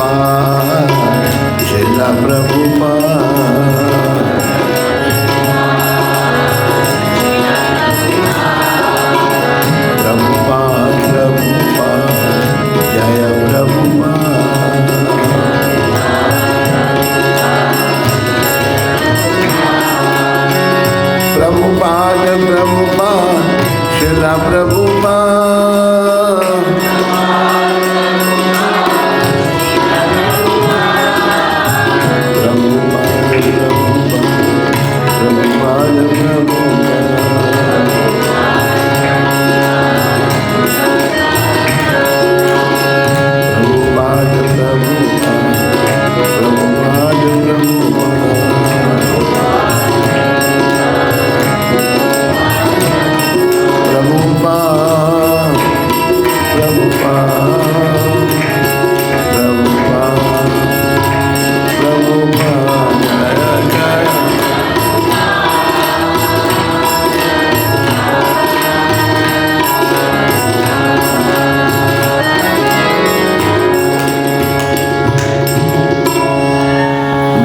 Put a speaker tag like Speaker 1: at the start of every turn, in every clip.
Speaker 1: प्रभुपाद श्रील प्रभुपाद। प्रभुपाद प्रभुपाद जय प्रभुपाद। प्रभुपाद प्रभुपाद श्रील प्रभुपाद।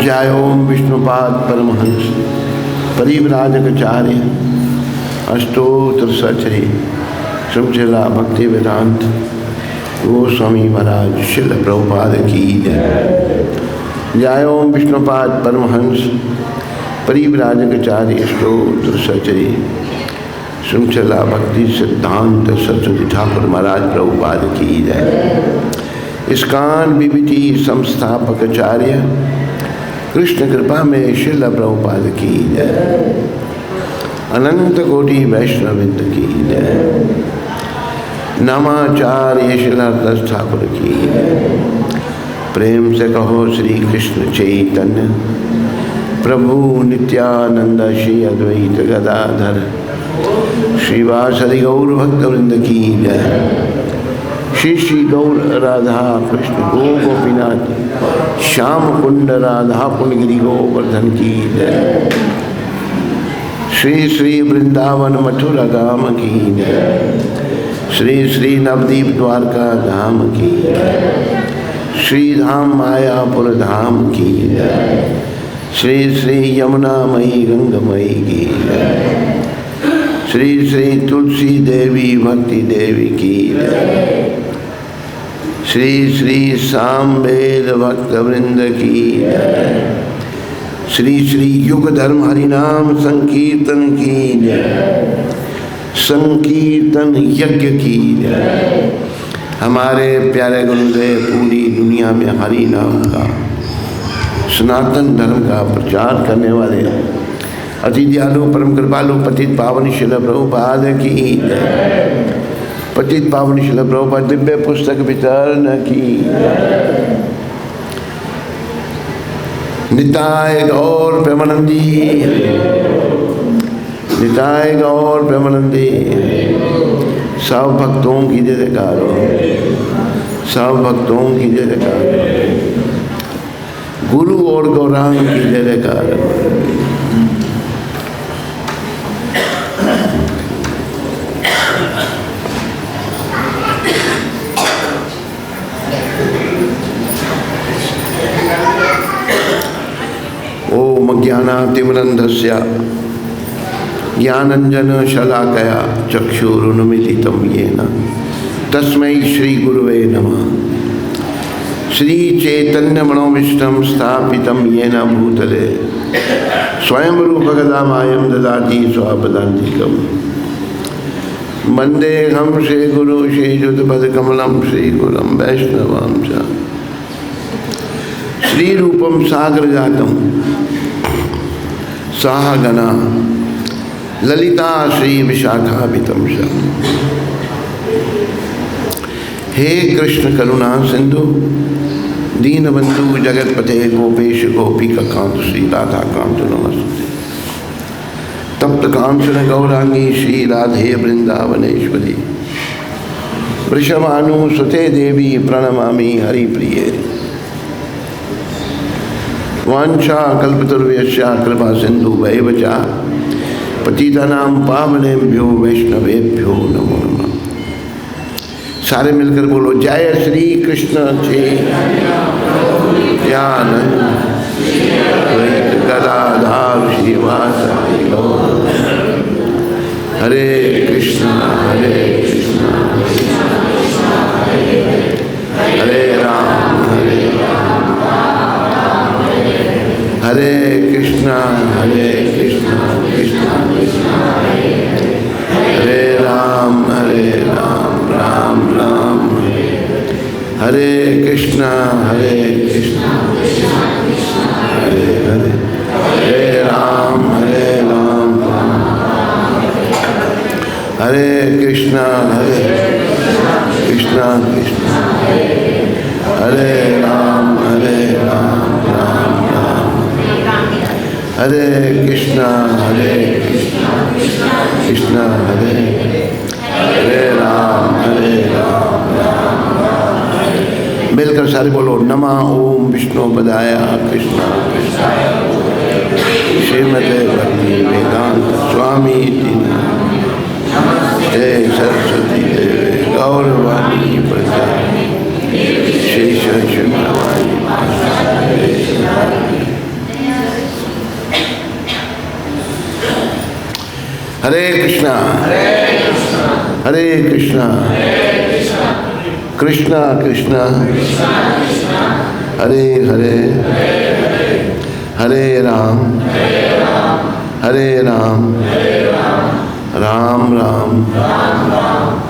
Speaker 1: जय ओम विष्णुपाद परमहंस परिव्राजकाचार्य अष्टोत्तर सचरी श्रृंखला भक्ति वेदांत गोस्वामी महाराज श्रील प्रभुपाद की जय। जय ओम विष्णुपाद परमहंस परिव्राजकाचार्य अष्टोत्तर सचरी श्रृंखला भक्ति सिद्धांत सरस्वती ठाकुर महाराज प्रभुपाद की जय। इस्कान बीबीटी संस्थापकाचार्य कृष्ण कृपा में श्रील प्रभुपाद की जय। अनंत कोटि वैष्णववृंद की जय। नामाचार्य श्रील दास ठाकुर की जय। प्रेम से कहो श्री कृष्ण चैतन्य प्रभु नित्यानंद श्री अद्वैत गदाधर श्रीवासदि गौर भक्तवृंद की जय। श्री श्री गौर राधा कृष्ण गो गोपीनाथ श्याम कुंड राधा कुंडगिरी गोवर्धन की जय। श्री श्री वृंदावन मथुरा धाम की जय। श्री श्री नवदीप द्वारका धाम की जय। श्री धाम मायापुर धाम की जय। श्री श्री यमुना मई गंगमयी की जय। श्री श्री तुलसी देवी भक्ति देवी की जय। श्री श्री सामवेद भक्त वृंद की जय। श्री श्री युग धर्म हरिनाम संकीर्तन की जय। संकीर्तन यज्ञ की जय। हमारे प्यारे गुरुदेव पूरी दुनिया में हरि नाम का सनातन धर्म का प्रचार करने वाले अति दयालु परम कृपालु पतित पावन श्रील प्रभुपाद की जय। पतित पावन श्रील प्रभुपाद दिव्य पुस्तक वितरण की। निताय गौर प्रेमानंदी निताय गौर प्रेमानंदी। सब भक्तों की जयकार हो। सब भक्तों की जयकार हो। गुरु और गौरांग की जयकार हो। ओम ज्ञानातिमिरन्धस्य ज्ञानंजन शलाकया चक्षुरुन्मीलितं येन तस्मै श्री गुरुवे नमः। श्री चैतन्य मनोविष्टं स्थापितं येन भूतले स्वयं रूप गदामायं ददाति स्वापदान्तिकं। वन्देऽहं श्री गुरु श्री युतपदकमलं श्री गुरुं वैष्णवां च। श्री रूपम सागर जातम साहगना ललिता श्री विशाखाभितम। हे कृष्ण करुणा सिंधु दीनबंधु जगतपते गोपेश गोपिका कांत श्री राधा कांत नमस्ते। तप्त कांचन गौरांगी श्री राधे वृंदावनेश्वरी वृषभानुसुते देवी प्रणमामि हरिप्रिये। वांछा कल्पतरुभ्यश्च कृपा सिंधु वैवचा पतितानां पावनेभ्यो वैष्णवेभ्यो नमो नमः। सारे मिलकर बोलो जय श्री कृष्ण चैतन्यानंद द्वैत गदाधर श्रीवासादि गौर। हरे कृष्णा हरे कृष्णा हरे राम हरे कृष्णा कृष्णा कृष्णा हरे राम राम राम हरे कृष्णा हरे हरे हरे राम हरे कृष्णा कृष्णा कृष्णा हरे राम राम राम हरे कृष्णा कृष्णा हरे राम राम। मिलकर सारे बोलो नमः ओम विष्णु पदाय कृष्णा कृष्णाय श्रीमते भक्ति वेदांत स्वामी जय सरस्वती देवे गौरवाणी प्रचारिणी शेष शून्यवाणी। हरे कृष्णा कृष्णा कृष्णा हरे हरे हरे राम राम राम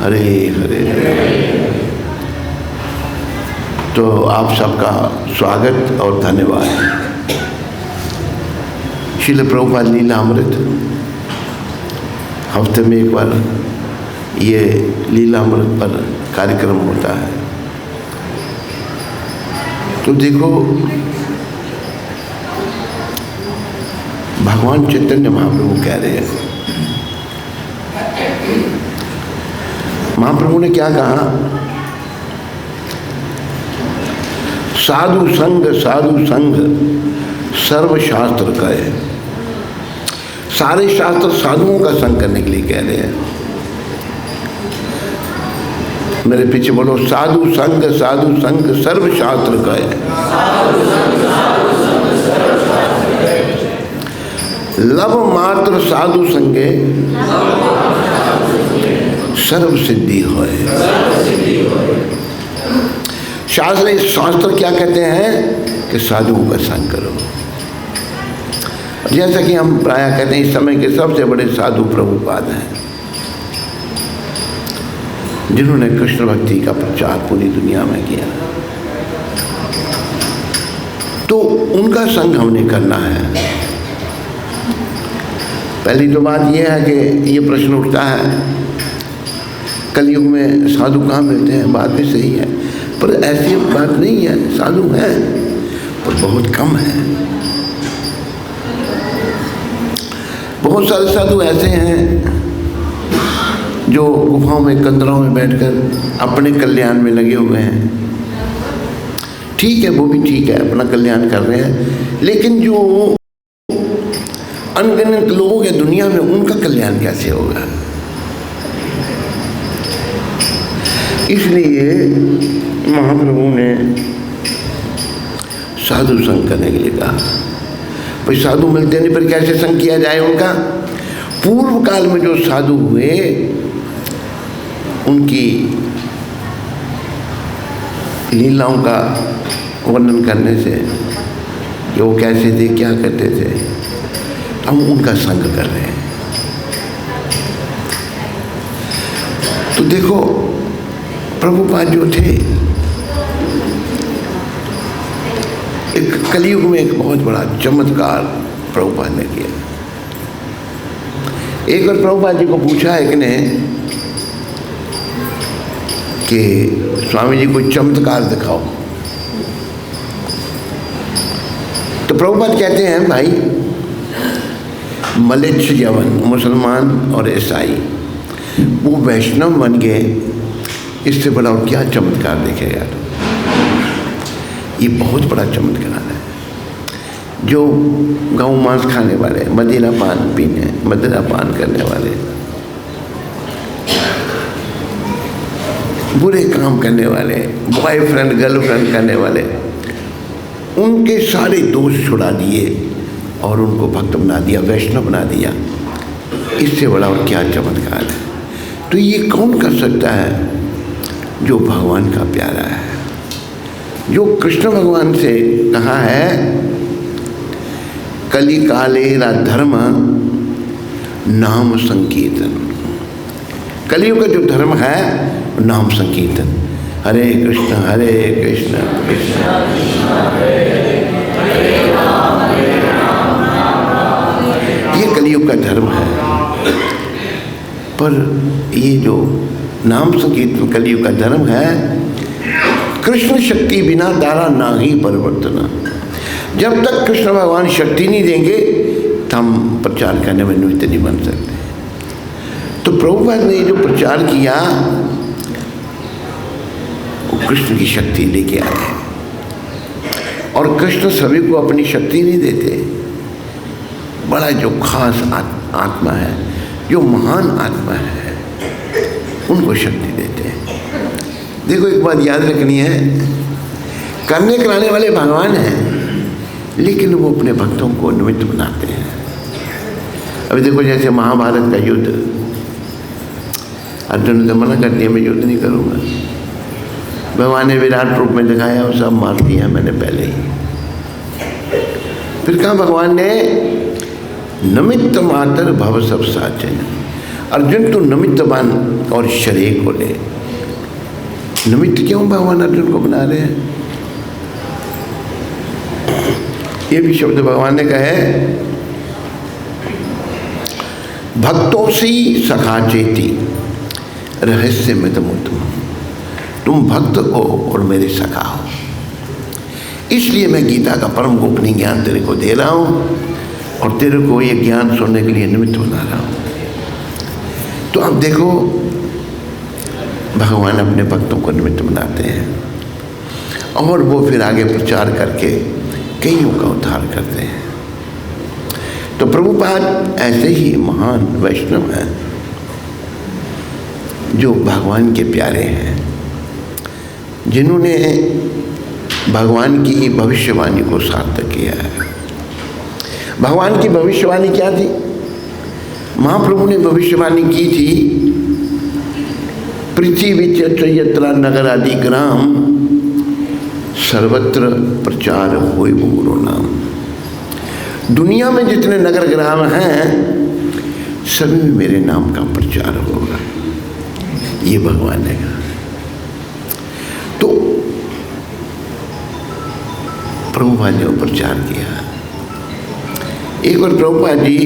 Speaker 1: हरे हरे। तो आप सबका स्वागत और धन्यवाद। श्रील प्रभुपाद लीलामृत हफ्ते में एक बार ये लीलामृत पर कार्यक्रम होता है। तो देखो भगवान चैतन्य महाप्रभु कह रहे हैं, महाप्रभु ने क्या कहा, साधु संग सर्वशास्त्र कहे। सारे शास्त्र साधुओं का संग करने के लिए कह रहे हैं। मेरे पीछे बोलो साधु संग सर्वशास्त्र कहे। लव मात्र साधु संगे सर्व सिद्धि होए। शास्त्र क्या कहते हैं कि साधुओं का संग करो। जैसा कि हम प्रायः कहते हैं, इस समय के सबसे बड़े साधु प्रभुपाद हैं, जिन्होंने कृष्ण भक्ति का प्रचार पूरी दुनिया में किया। तो उनका संग हमने करना है। पहली तो बात यह है कि ये प्रश्न उठता है, कलयुग में साधु कहाँ मिलते हैं। बात भी सही है, पर ऐसी बात नहीं है, साधु हैं पर बहुत कम है। बहुत सारे साधु ऐसे हैं जो गुफाओं में कंदरों में बैठकर अपने कल्याण में लगे हुए हैं। ठीक है, वो भी ठीक है, अपना कल्याण कर रहे हैं, लेकिन जो अनगिनत लोग हैं दुनिया में, उनका कल्याण कैसे होगा। इसलिए महाप्रभु ने साधु संग करने के लिए कहा। भाई साधु मिलते नहीं, पर कैसे संग किया जाए उनका। पूर्व काल में जो साधु हुए, उनकी लीलाओं का वर्णन करने से, कि वो कैसे थे, क्या करते थे, हम उनका संग कर रहे हैं। तो देखो प्रभुपाद जो थे, एक कलयुग में एक बहुत बड़ा चमत्कार प्रभुपाद ने किया। एक बार प्रभुपाद जी को पूछा एक ने कि स्वामी जी कोई चमत्कार दिखाओ। तो प्रभुपाद कहते हैं, भाई मलेच्छ यवन मुसलमान और ईसाई वो वैष्णव बन गए, इससे बड़ा और क्या चमत्कार देखेगा। ये बहुत बड़ा चमत्कार है। जो गौ मांस खाने वाले, मदिरा पान करने वाले, बुरे काम करने वाले, बॉयफ्रेंड गर्लफ्रेंड करने वाले, उनके सारे दोष छुड़ा दिए और उनको भक्त बना दिया, वैष्णव बना दिया। इससे बड़ा और क्या चमत्कार है। तो ये कौन कर सकता है? जो भगवान का प्यारा है, जो कृष्ण भगवान से कहा है कली कालेरा धर्म नाम संकीर्तन। कलियुग का जो धर्म है नाम संकीर्तन, हरे कृष्ण कृष्ण ये कलियुग का धर्म है। पर ये जो नाम संकीर्तन कलियुग का धर्म है, कृष्ण शक्ति बिना दारा नाही परिवर्तना। जब तक कृष्ण भगवान शक्ति नहीं देंगे तो हम प्रचार करने में निमित्त नहीं बन सकते। तो प्रभुपाद ने जो प्रचार किया वो कृष्ण की शक्ति लेके आए। और कृष्ण सभी को अपनी शक्ति नहीं देते, बड़ा जो खास आत्मा है, जो महान आत्मा है, उनको शक्ति देते हैं। देखो एक बात याद रखनी है, करने कराने वाले भगवान हैं, लेकिन वो अपने भक्तों को निमित्त बनाते हैं। अभी देखो जैसे महाभारत का युद्ध, अर्जुन ने मना कर दिया मैं युद्ध नहीं करूँगा। भगवान ने विराट रूप में दिखाया और सब मार दिया मैंने पहले ही। फिर कहा भगवान ने नमित्त मातर भव सब साचन। अर्जुन तो निमित्त बन और शरीर को ले। निमित्त क्यों भगवान अर्जुन को बना रहे हैं? ये भी शब्द भगवान ने कहे भक्तों से सखा चेती रहस्य में तुम भक्त हो और मेरे सखा हो। इसलिए मैं गीता का परम गोपनीय ज्ञान तेरे को दे रहा हूँ और तेरे को ये ज्ञान सुनने के लिए निमित्त बना रहा हूँ। तो अब देखो भगवान अपने भक्तों को निमित्त बनाते हैं और वो फिर आगे प्रचार करके कईयों का उद्धार करते हैं। तो प्रभुपाद ऐसे ही महान वैष्णव हैं जो भगवान के प्यारे हैं, जिन्होंने भगवान की भविष्यवाणी को सार्थक किया है। भगवान की भविष्यवाणी क्या थी? महाप्रभु ने भविष्यवाणी की थी पृथ्वी यत्र नगर आदि ग्राम सर्वत्र प्रचार होय मोरो नाम। दुनिया में जितने नगर ग्राम हैं सभी में मेरे नाम का प्रचार होगा, ये भगवान ने कहा। तो प्रभुपाद ने प्रचार किया। एक बार प्रभुपाद जी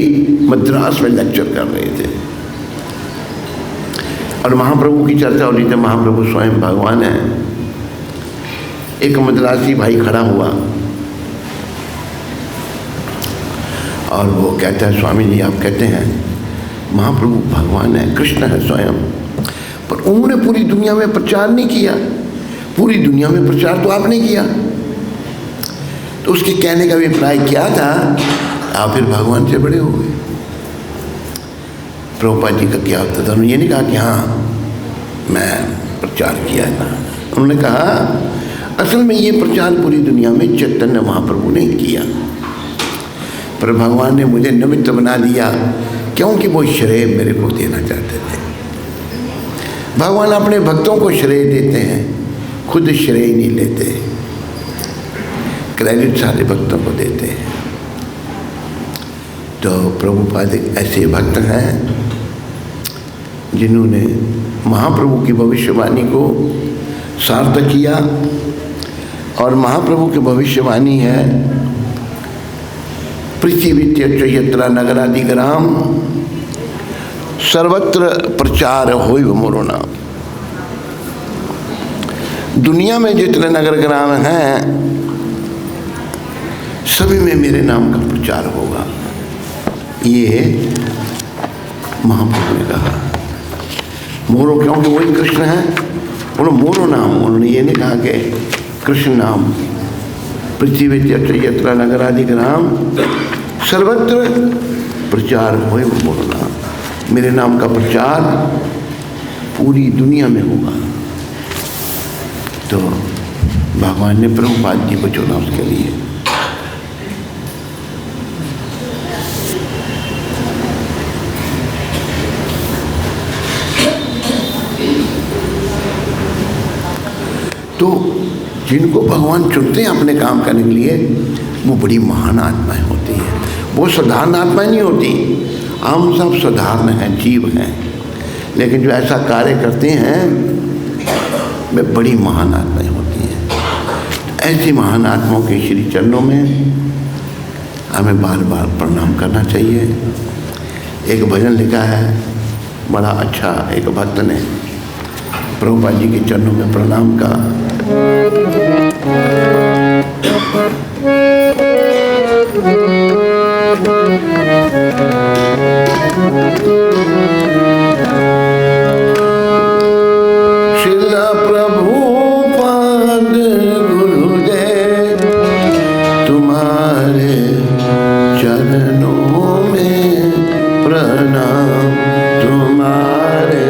Speaker 1: मद्रास में लेक्चर कर रहे थे और महाप्रभु की चर्चा हो रही थी। महाप्रभु स्वयं भगवान है। एक मद्रासी भाई खड़ा हुआ और वो कहता है स्वामी जी आप कहते हैं महाप्रभु भगवान है, कृष्ण है स्वयं, पर उन्होंने पूरी दुनिया में प्रचार नहीं किया। पूरी दुनिया में प्रचार तो आपने किया। तो उसके कहने का अभिप्राय क्या था? आप फिर भगवान से बड़े हो गए। प्रभुपाद जी का क्या होता था? उन्होंने ये नहीं कहा कि हाँ मैं प्रचार किया था। उन्होंने कहा असल में ये प्रचार पूरी दुनिया में चैतन्य महाप्रभु ने किया, पर भगवान ने मुझे निमित्त बना दिया क्योंकि वो श्रेय मेरे को देना चाहते थे। भगवान अपने भक्तों को श्रेय देते हैं, खुद श्रेय नहीं लेते, क्रेडिट सारे भक्तों को देते हैं। तो प्रभुपाद ऐसे भक्त हैं जिन्होंने महाप्रभु की भविष्यवाणी को सार्थक किया। और महाप्रभु की भविष्यवाणी है पृथ्वी यत्र नगरादि ग्राम सर्वत्र प्रचार होय मोरो नाम। दुनिया में जितने नगर ग्राम हैं सभी में मेरे नाम का प्रचार होगा, ये महाप्रभु ने कहा। मोरो क्योंकि वही कृष्ण है, उन्होंने मोरो नाम, उन्होंने ये नहीं कहा कि कृष्ण नाम। पृथ्वी यत्र नगरादि ग्राम सर्वत्र प्रचार होय मोरो नाम। मेरे नाम का प्रचार पूरी दुनिया में होगा। तो भगवान ने प्रभुपाद जी को चुना उसके लिए। तो जिनको भगवान चुनते हैं अपने काम करने के लिए, वो बड़ी महान आत्माएं होती हैं। वो साधारण आत्माएं नहीं होती। हम सब साधारण हैं, जीव हैं, लेकिन जो ऐसा कार्य करते हैं वे बड़ी महान आत्माएं होती हैं। ऐसी महान आत्माओं के श्री चरणों में हमें बार बार प्रणाम करना चाहिए। एक भजन लिखा है बड़ा अच्छा, एक भक्त ने प्रभुपाद जी के चरणों में प्रणाम का। श्रीला प्रभुपाद गुरुदेव तुम्हारे चरणों में प्रणाम, तुम्हारे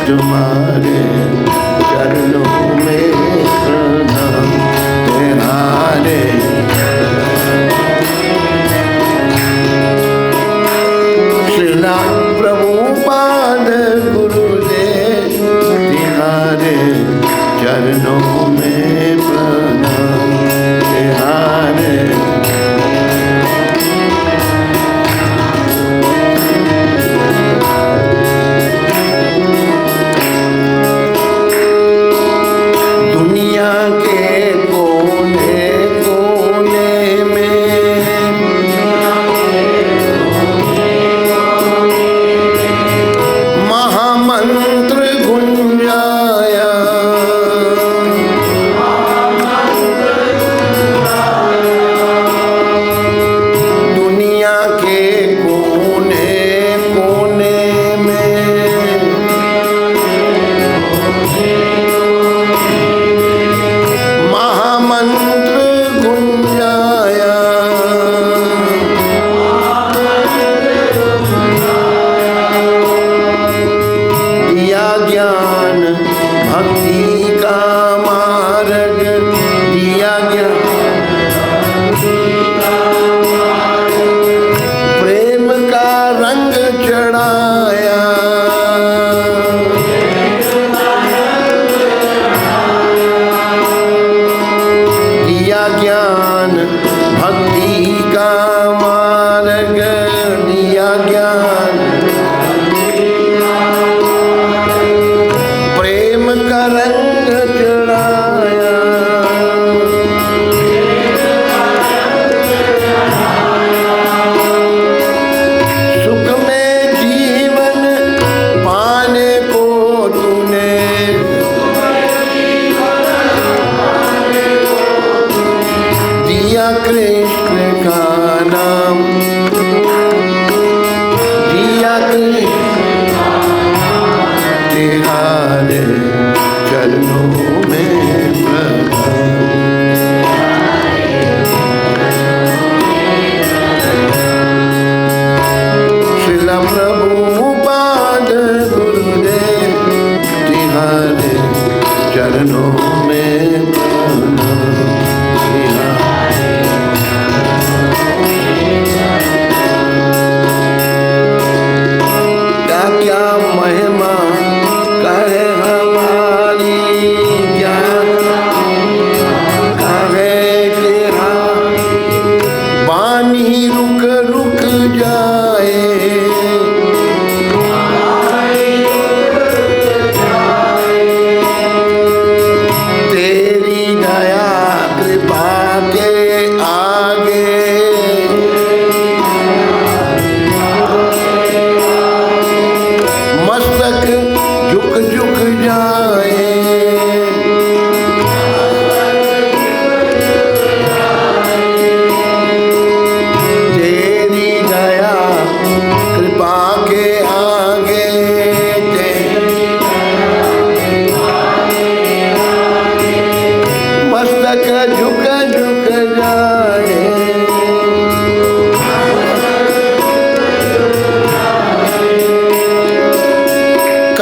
Speaker 1: तुम्हारे चरणों में प्रणाम, तुम्हारे श्रीला प्रभुपाद गुरुदेव तुम्हारे चरणों में प्रणाम, तुम्हारे दुनिया के कोने को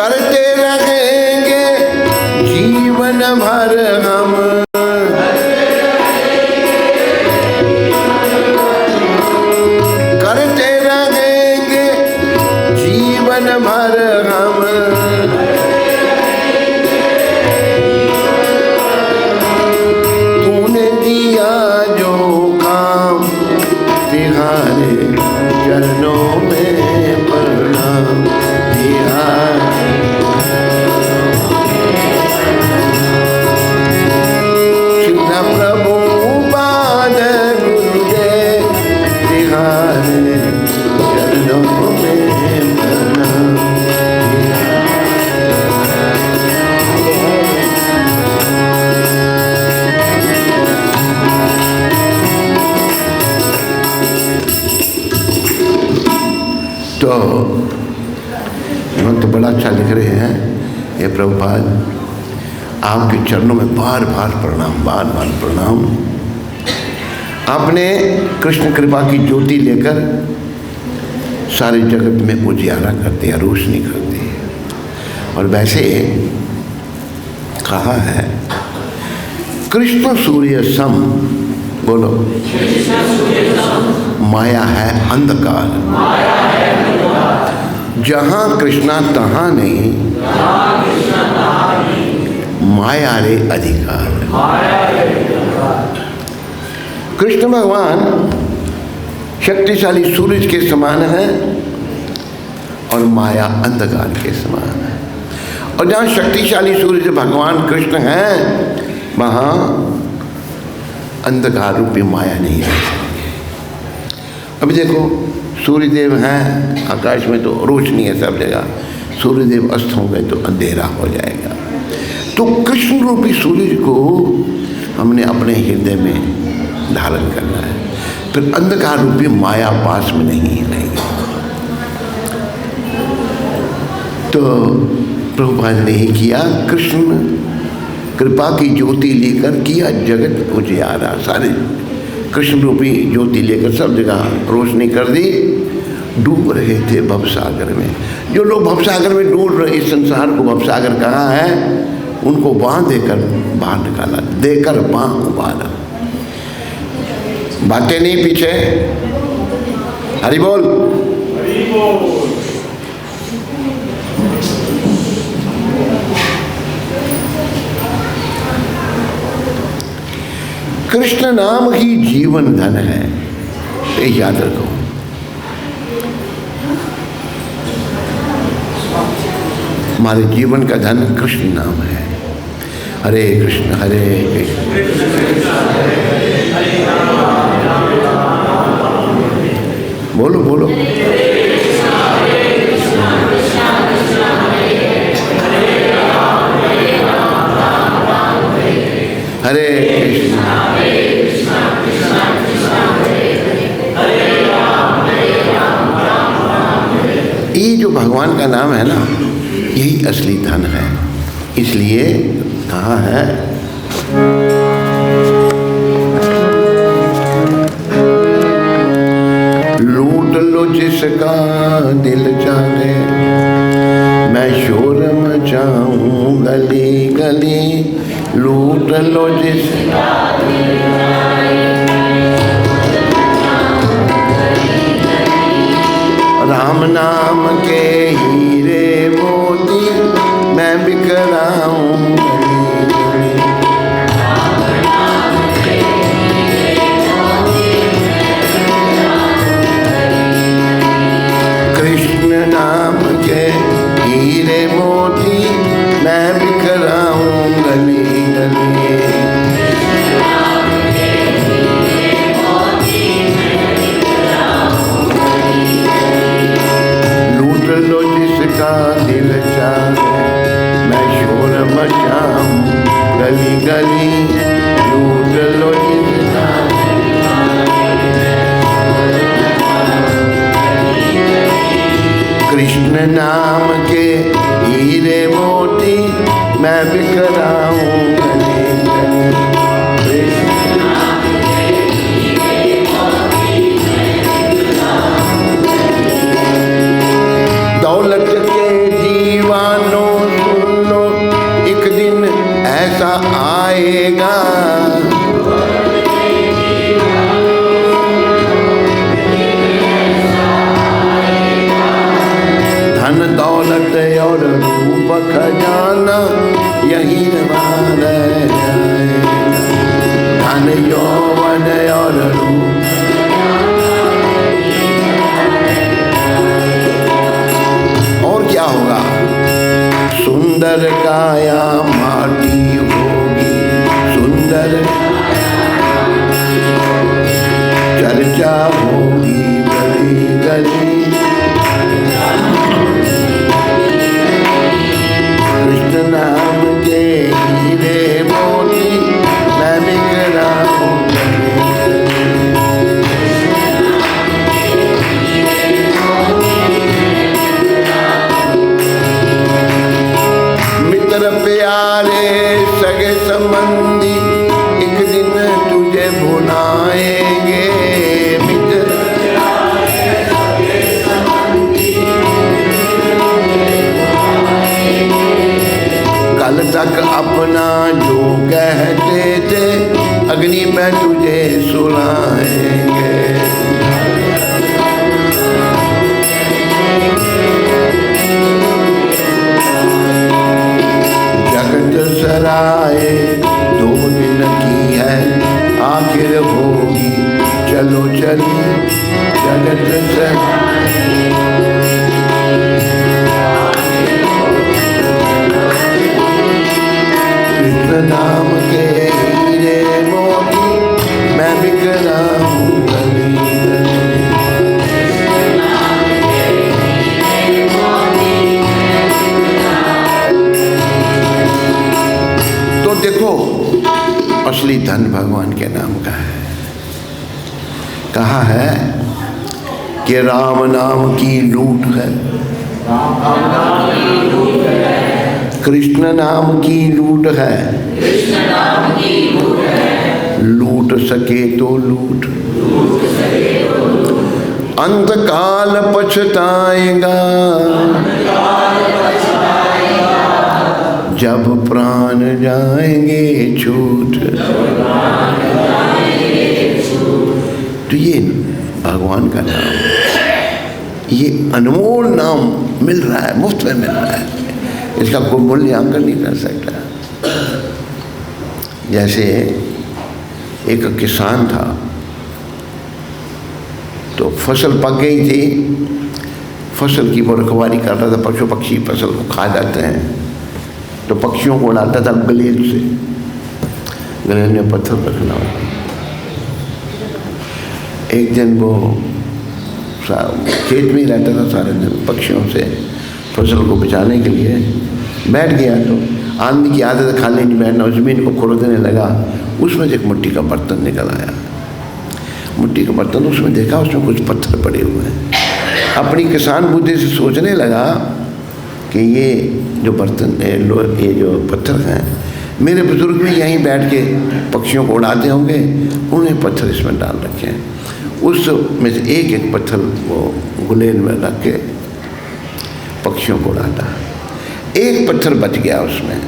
Speaker 1: करते रहेंगे जीवन भर हम, करते रहेंगे जीवन भर हम। तूने दिया जो काम तिहारे चरणों में प्रणाम दिया। कृष्ण प्रभु पाद गुरुदेव तिहारे चरणों में प्रणाम दिया। तो बड़ा अच्छा लिख रहे हैं ये प्रभुपाद, आपके चरणों में बार बार प्रणाम, बार बार प्रणाम। आपने कृष्ण कृपा की ज्योति लेकर सारे जगत में उजियारा कर दिया, रोशनी कर दी। और वैसे कहा है कृष्ण सूर्य सम, बोलो माया है अंधकार, जहां कृष्णा तहां नहीं माया रे अधिकार। कृष्ण भगवान शक्तिशाली सूरज के समान है और माया अंधकार के समान है। और जहाँ शक्तिशाली सूरज भगवान कृष्ण हैं वहाँ अंधकार रूपी माया नहीं है। अभी देखो सूर्यदेव हैं आकाश में तो रोशनी है सब जगह, सूर्यदेव अस्त हो गए तो अंधेरा हो जाएगा। तो कृष्ण रूपी सूर्य को हमने अपने हृदय में धारण करना है, फिर अंधकार रूपी माया पास में नहीं रहेगी। तो प्रभुपाद ने ही किया, कृष्ण कृपा की ज्योति लेकर किया जगत उजियारा, सारे कृष्ण रूपी ज्योति लेकर सब जगह रोशनी कर दी। डूब रहे थे भवसागर में, जो लोग भवसागर में डूब रहे, इस संसार को भवसागर कहा है, उनको बांह देकर बाहर निकाला, देकर बांह उबारा। बातें नहीं पीछे, हरि बोल। कृष्ण नाम ही जीवन धन है, ये याद रखो। हमारे जीवन का धन कृष्ण नाम है। हरे कृष्ण हरे कृष्ण, बोलो बोलो, हरे ये जो भगवान का नाम है ना, यही असली धन है। इसलिए कहा है लूट लो जिसका दिल चाहे, मैं शोर मचाऊं गली गली। लूट लो जिसका दिल चाहे, राम नाम के हीरे मोती मैं बिखराऊं गली गली। कृष्ण नाम के हीरे मोती मैं बिखराऊं गली गली। लो जिसका दिल चाहे, मैं शोर मचाऊं गली गली। लूट लो जिसका, कृष्ण नाम के हीरे मोती मैं बिखराऊं गली गली। दौलत के दीवानों और रूप खजाना यही मार जाए। धन यौवन और रूप और क्या होगा? सुंदर काया माटी होगी, सुंदर चर्चा होगी गली गली। कृष्ण नाम के हीरे मोती मैं बिखरा हूँ मित्र प्यारे सगे संबंधी एक दिन तुझे भुलाएंगे। कल तक अपना जो कहते थे अग्नि में तुझे सुलाएंगे। जगत सराय 2 दिन की है आखिर होगी, चलो चली जगत सराय। कृष्ण नाम के हीरे मोती मैं बिखरा हूँ गली गली। तो देखो असली धन भगवान के नाम का है। कहा है कि राम नाम की लूट है, कृष्ण नाम की लूट है, लूट सके तो लूट, अंतकाल पछताएगा जब प्राण जाएंगे छूट। तो ये भगवान का नाम, ये अनमोल नाम मिल रहा है, मुफ्त में मिल रहा है, इसका कोई मूल्यांकन नहीं कर सकता। जैसे एक किसान था तो फसल पक गई थी, फसल की वो रखवाली कर रहा था, पशु पक्षी फसल को खा जाते हैं, तो पक्षियों को उड़ाता था गलेल से, गलेल में पत्थर रखना होता। एक दिन वो खेत में ही रहता था सारे दिन, पक्षियों से फसल को बचाने के लिए बैठ गया तो आदमी की आदत है खाली नहीं बैठना, जमीन को खुरदने लगा, उसमें से एक मिट्टी का बर्तन निकल आया। मिट्टी का बर्तन उसमें देखा, उसमें कुछ पत्थर पड़े हुए हैं। अपनी किसान बुद्धि से सोचने लगा कि ये जो बर्तन ये जो पत्थर हैं, मेरे बुजुर्ग भी यहीं बैठ के पक्षियों को उड़ाते होंगे, उन्हें पत्थर इसमें डाल रखे हैं। उस में से एक एक पत्थर वो गुलेल में रख के पक्षियों को उड़ाता। एक पत्थर बच गया उसमें।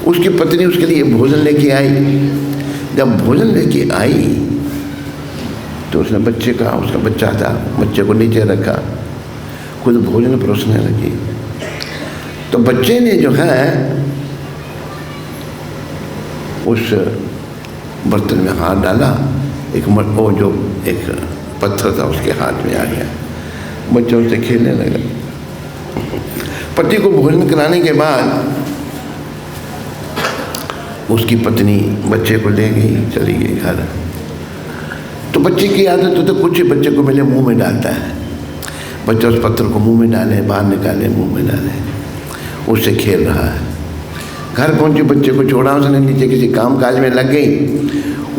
Speaker 1: उसकी पत्नी उसके लिए भोजन लेके आई। जब भोजन लेके आई तो उसने बच्चे का, उसका बच्चा था, बच्चे को नीचे रखा, खुद भोजन परोसने लगी। तो बच्चे ने जो है उस बर्तन में हाथ डाला, वो जो एक पत्थर था उसके हाथ में आ गया। बच्चा उससे खेलने लगा। पति को भोजन कराने के बाद उसकी पत्नी बच्चे को ले गई, चली गई घर। तो बच्चे की आदत तो कुछ बच्चे को मिले मुंह में डालता है। बच्चा उस पत्थर को मुंह में डाले, बाहर निकाले, मुंह में डाले, उससे खेल रहा है। घर पहुंचे, बच्चे को छोड़ा, उसने नीचे किसी काम काज में लग गई।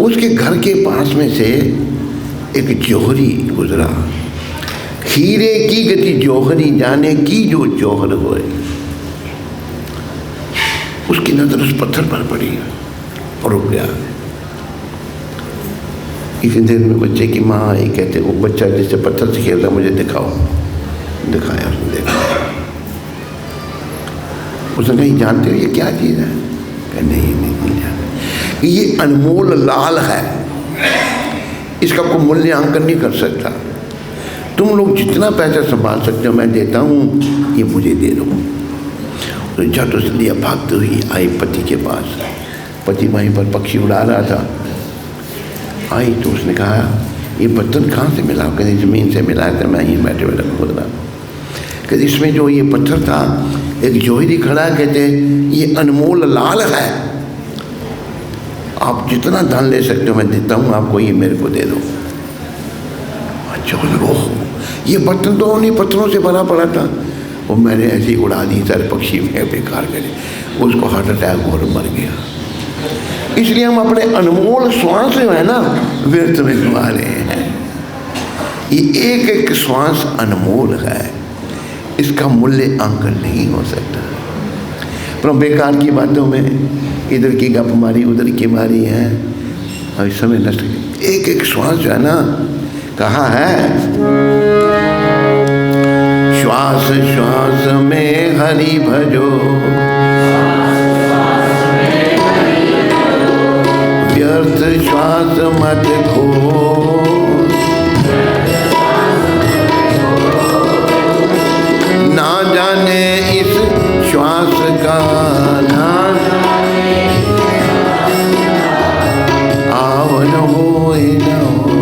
Speaker 1: उसके घर के पास में से एक जौहरी गुजरा। हीरे की गति जौहरी जाने की जो जौहर होए। उसकी नजर उस पत्थर पर पड़ी और रुक गया। इसी देर में बच्चे की माँ आई, कहते वो बच्चा जिससे पत्थर से खेल रहा, मुझे दिखाओ। दिखाया, उसने देखा। उसने कहीं जानते हो ये क्या चीज़ है? कहा नहीं जानते। ये अनमोल लाल है, इसका कोई मूल्यांकन नहीं कर सकता। तुम लोग जितना पैसा संभाल सकते हो मैं देता हूँ, ये मुझे दे दो। तो झट उस लिया भागते हुई आई पति के पास। पति वहीं पर पक्षी उड़ा रहा था। आई तो उसने कहा ये बर्तन कहाँ से मिला? कहते ज़मीन से मिला कर मैं यहीं बैठे बैठे खोद रहा। कहते इसमें जो ये पत्थर था एक जोहरी खड़ा, कहते ये अनमोल लाल है, आप जितना दान ले सकते हो मैं देता हूँ आपको, ये मेरे को दे दो। अच्छा ओह, ये बर्तन तो उन्हीं पत्थरों से भरा पड़ा था, वो मैंने ऐसे ही उड़ा दी, सारे पक्षी में बेकार करे, उसको हार्ट अटैक और मर गया। इसलिए हम अपने अनमोल श्वास जो है ना व्यर्थ में गवा रहे हैं। ये एक एक श्वास अनमोल है, इसका मूल्य अंकन नहीं हो सकता। पर बेकार की बातों में इधर की गप मारी उधर की मारी है और इस समय नष्ट। एक एक श्वास जो है ना, कहा है श्वास श्वास में हरि भजो, व्यर्थ श्वास मत खो, ना जाने इस श्वास का ना आवन हो न हो।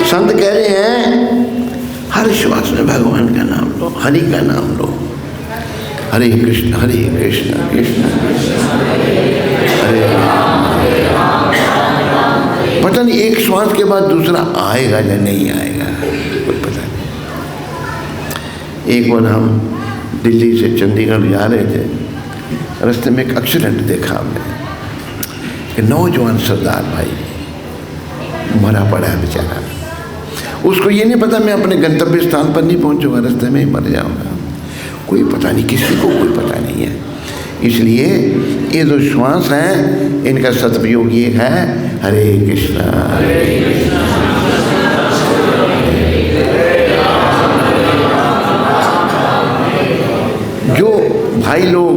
Speaker 1: संत कह रहे हैं हर श्वास में भगवान का नाम लो, हरि का नाम लो। हरे कृष्ण कृष्ण कृष्ण हरे राम। पता नहीं एक श्वास के बाद दूसरा आएगा या नहीं आएगा, कोई पता नहीं। एक बार हम दिल्ली से चंडीगढ़ जा रहे थे, रास्ते में एक एक्सीडेंट देखा हमने। एक नौजवान सरदार भाई मरा पड़ा है बेचारा। उसको ये नहीं पता मैं अपने गंतव्य स्थान पर नहीं पहुंचूंगा, रास्ते में ही मर जाऊंगा। कोई पता नहीं, किसी को कोई पता नहीं है। इसलिए ये जो श्वास हैं इनका सदुपयोग ये है हरे कृष्णा जो भाई लोग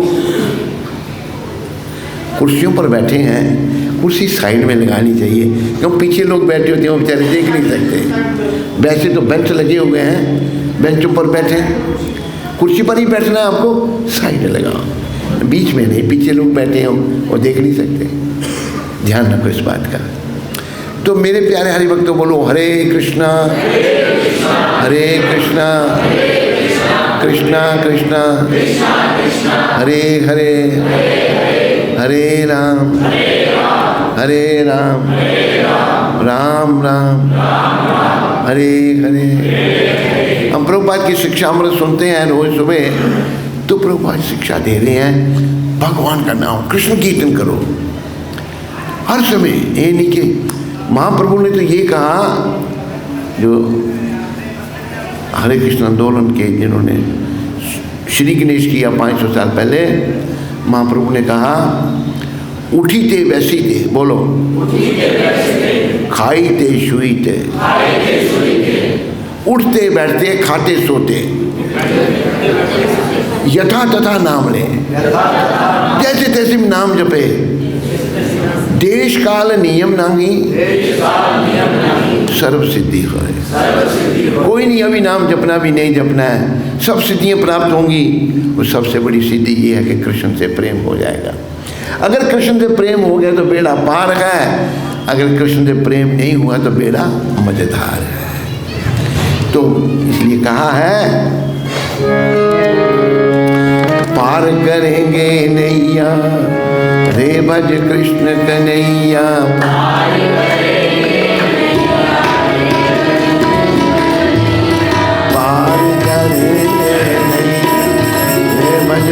Speaker 1: कुर्सियों पर बैठे हैं, कुर्सी साइड में लगानी चाहिए, क्योंकि पीछे लोग बैठे होते हैं वो बेचारे देख नहीं सकते। वैसे तो बेंच लगे हुए हैं, बेंचों पर बैठे, कुर्सी पर ही बैठना है आपको, साइड लगाओ, बीच में नहीं, पीछे लोग बैठे हो वो देख नहीं सकते। ध्यान रखो इस बात का। तो मेरे प्यारे हरि भक्तों बोलो हरे कृष्णा हरे कृष्णा कृष्णा कृष्णा हरे हरे हरे राम राम राम हरे हरे। हम प्रभुपाद की शिक्षा अमृत सुनते हैं रोज सुबह, तो प्रभुपाद शिक्षा दे रहे हैं भगवान का नाम कृष्ण कीर्तन करो हर समय। ये नहीं कि महाप्रभु ने तो ये कहा, जो हरे कृष्ण आंदोलन के जिन्होंने श्री गणेश किया 500 साल पहले, महाप्रभु ने कहा उठी ते वैसी ते, बोलो खाई ते शुई ते, उठते बैठते खाते सोते, यथा तथा नाम ले, जैसे तैसे नाम जपे, देश काल नियम नांगी सर्व सिद्धि होए। कोई नहीं अभी नाम जपना भी नहीं जपना है, सब सिद्धियां प्राप्त होंगी। और सबसे बड़ी सिद्धि ये है कि कृष्ण से प्रेम हो जाएगा। अगर कृष्ण से प्रेम हो गया तो बेड़ा पार है, अगर कृष्ण से प्रेम नहीं हुआ तो बेड़ा मजेदार है। तो इसलिए कहा है पार करेंगे नैया रे भज कृष्ण कन्हैया, पार करेंगे रे भज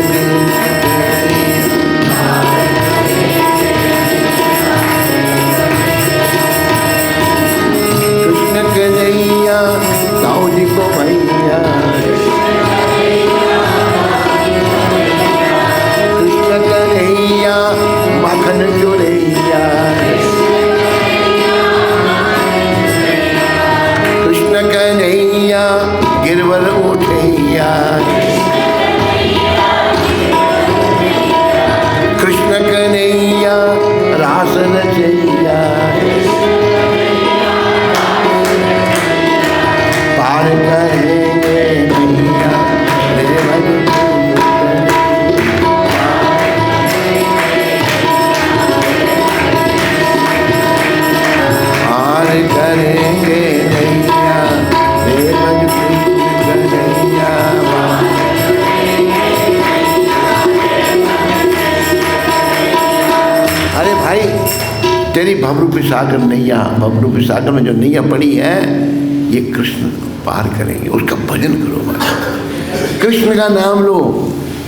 Speaker 1: कृष्ण कन्हैया, ताऊ जी को भैया माखन चुरैया, कृष्ण कन्हैया गिरवर उठैया, कृष्ण कन्हैया रास रचैया, अरे भाई, तेरी भवरूपी सागर नैया, भवरूपी सागर में जो नैया पड़ी है, ये कृष्ण पार करेंगे, उसका भजन करो बस, कृष्ण का नाम लो।